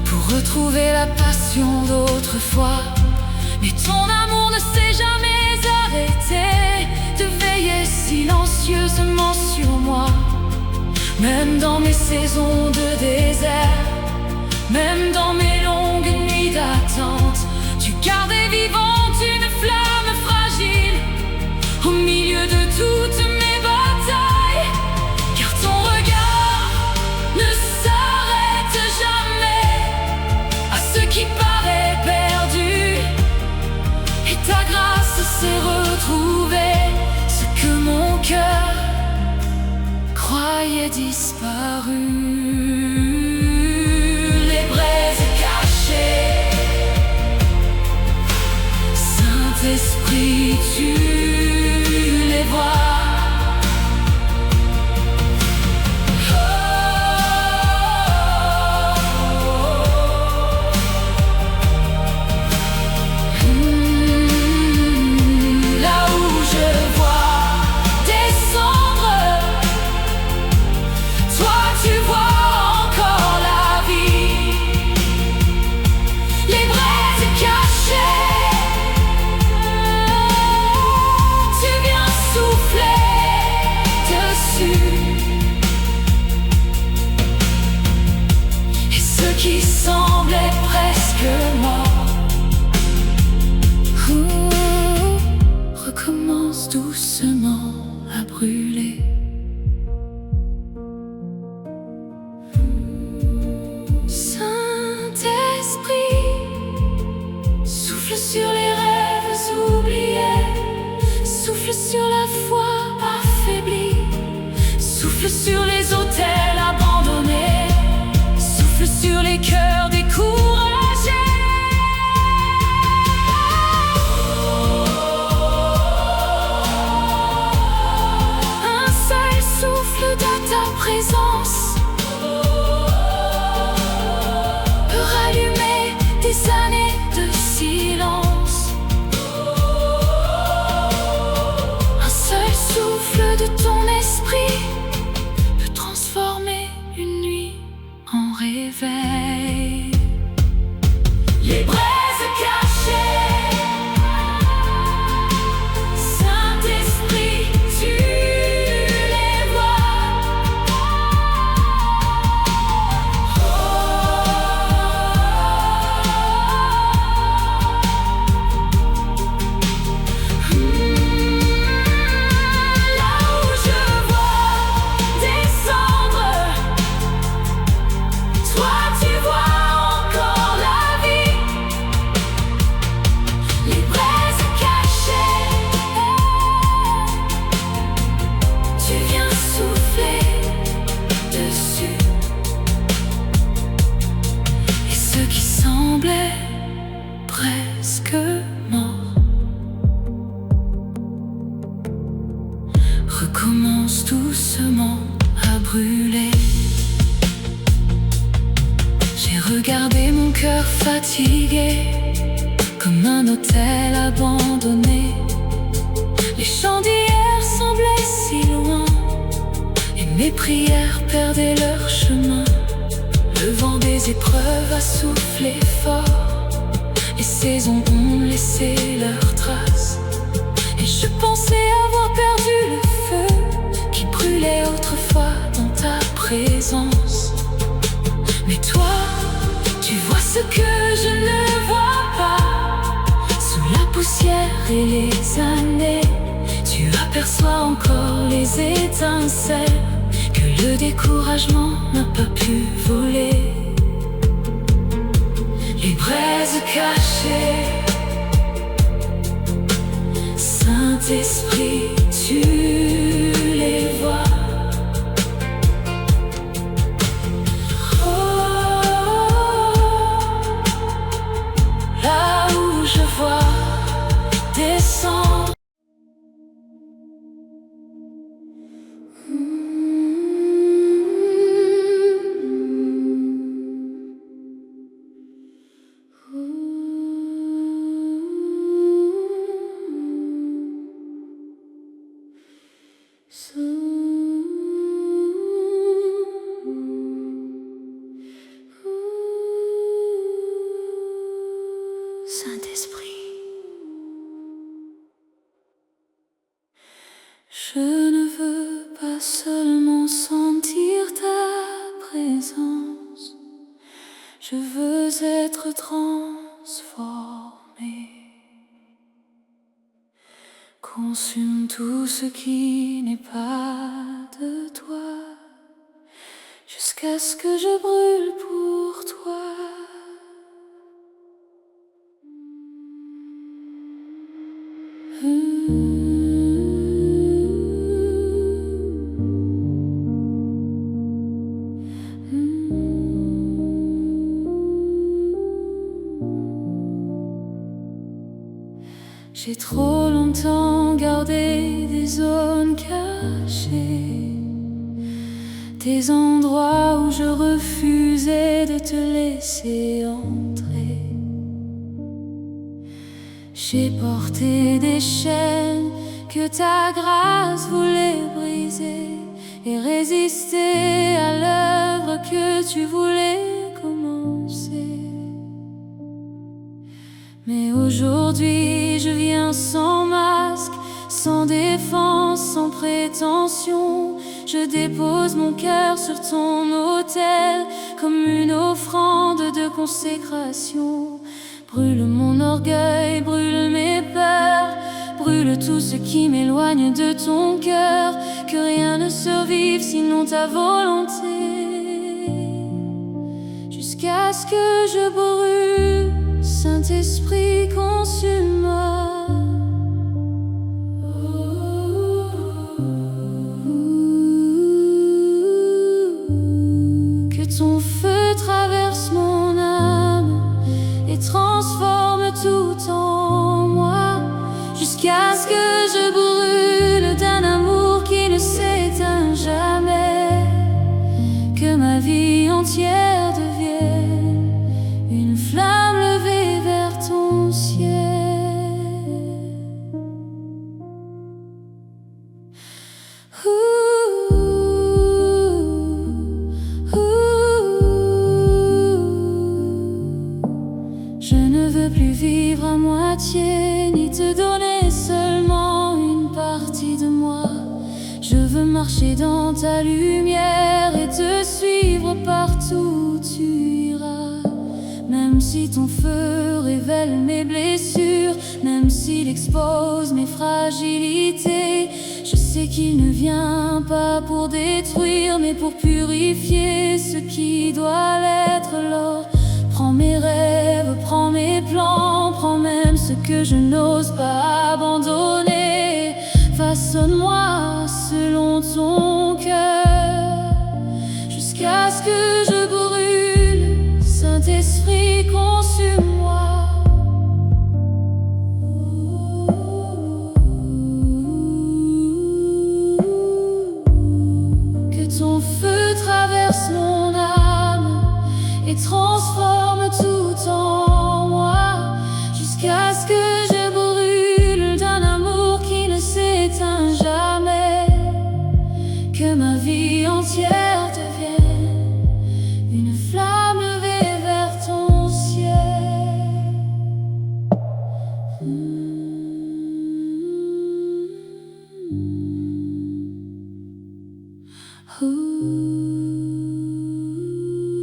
pour retrouver la passion d'autrefois, mais ton amour ne s'est jamais arrêté de veiller silencieusement sur moi. Même dans mes saisons de désert, même dans mes longues nuits d'attente, tu gardais vivante une flamme fragile au milieu de toutes mes batailles. Car ton regard ne s'arrête jamais à ce qui paraît perdu, et ta grâce sait retrouver ce que mon cœur croyait disparu. Les braises cachées, Saint-Esprit, tu les vois. Là où je vois des cendres, toi tu vois encore la vie. Les braises cachées, tu viens souffler dessus. Et ce qui semblait presque mort recommence doucement à brûler. Saint-Esprit, souffle sur les rêves oubliés, souffle sur la foi affaiblie, souffle sur les autels abandonnés, souffle sur les cœurs découragés. Un seul souffle de ta présence peut rallumer des années de silence. Un seul souffle de ton esprit peut transformer une nuit en réveil. Les braises cachées, Saint-Esprit, tu les vois. Là où je vois des cendres, toi tu vois encore la vie. Les braises cachées, tu viens souffler dessus. Et ce qui semblait presque mort recommence doucement à brûler. J'ai regardé mon cœur fatigué comme un hôtel abandonné. Les chants d'hier semblaient si loin, Mes prières perdaient leur chemin. Le vent des épreuves a soufflé fort. Les saisons ont laissé leurs traces. Et je pensais avoir perdu le feu qui brûlait autrefois dans ta présence. Mais toi, tu vois ce que je ne vois pas. Sous la poussière et les années, tu aperçois encore les étincelles que le découragement n'a pas pu voler. Les braises cachées, Saint-Esprit, tu les vois. Là où je vois descendre Saint-Esprit, je ne veux pas seulement sentir ta présence, je veux être transformé. Consume tout ce qui n'est pas de toi, jusqu'à ce que je brûle pour toi. J'ai trop longtemps gardé des zones cachées, des endroits où je refusais de te laisser entrer. J'ai porté des chaînes que ta grâce voulait briser et résister à l'œuvre que tu voulais commencer. Mais aujourd'hui je viens sans masque, sans défense, sans prétention. Je dépose mon cœur sur ton autel comme une offrande de consécration. Brûle mon orgueil, brûle mes peurs, brûle tout ce qui m'éloigne de ton cœur. Que rien ne survive sinon ta volonté, jusqu'à ce que je brûle. Saint-Esprit, consume-moi. Que ton feu traverse mon âme et transforme tout en moi, jusqu'à ce que je brûle d'un amour qui ne s'éteint jamais. Que ma vie entière devienne une flamme levée vers ton ciel. Je ne veux plus vivre à moitié, ni te donner seulement une partie de moi. Je veux marcher dans ta lumière et te suivre partout où tu iras. Même si ton feu révèle mes blessures, même s'il expose mes fragilités, je sais qu'il ne vient pas pour détruire, mais pour purifier ce qui doit l'être. Alors prends mes rêves, prends mes plans, prends même ce que je n'ose pas abandonner. Façonne-moi selon ton cœur, jusqu'à ce que je brûle. Saint-Esprit, consume-moi. Que ton feu traverse mon âme et transforme tout en moi, jusqu'à ce que je brûle d'un amour qui ne s'éteint jamais. Que ma vie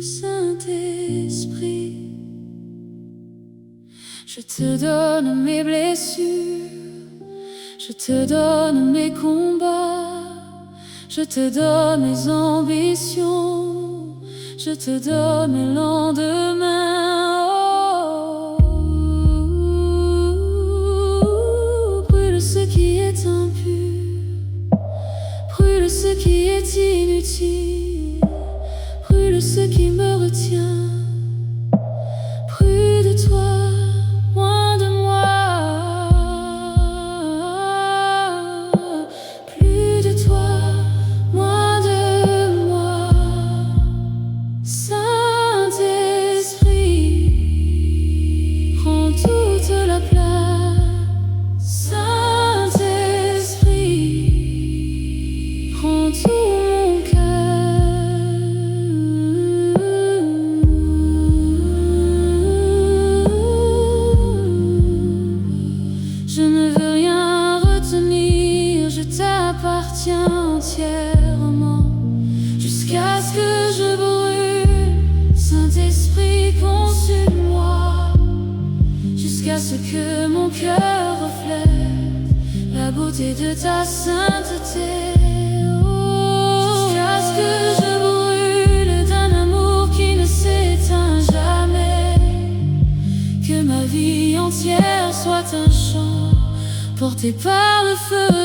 Saint-Esprit. Je te donne mes blessures, je te donne mes combats, je te donne mes ambitions, je te donne mes lendemains. Oh, brûle ce qui est impur, brûle ce qui est inutile, brûle ce qui me retient. Plus de toi, moins de moi. Plus de toi, moins de moi. Saint-Esprit, prends toute la place. Saint-Esprit, prends tout mon cœur. Je ne veux rien retenir, je t'appartiens entièrement, jusqu'à ce que je brûle. Saint-Esprit, consume-moi, jusqu'à ce que mon cœur reflète la beauté de ta sainteté. Oh, jusqu'à ce que je brûle d'un amour qui ne s'éteint jamais, que ma vie entière soit un chant porté par le feu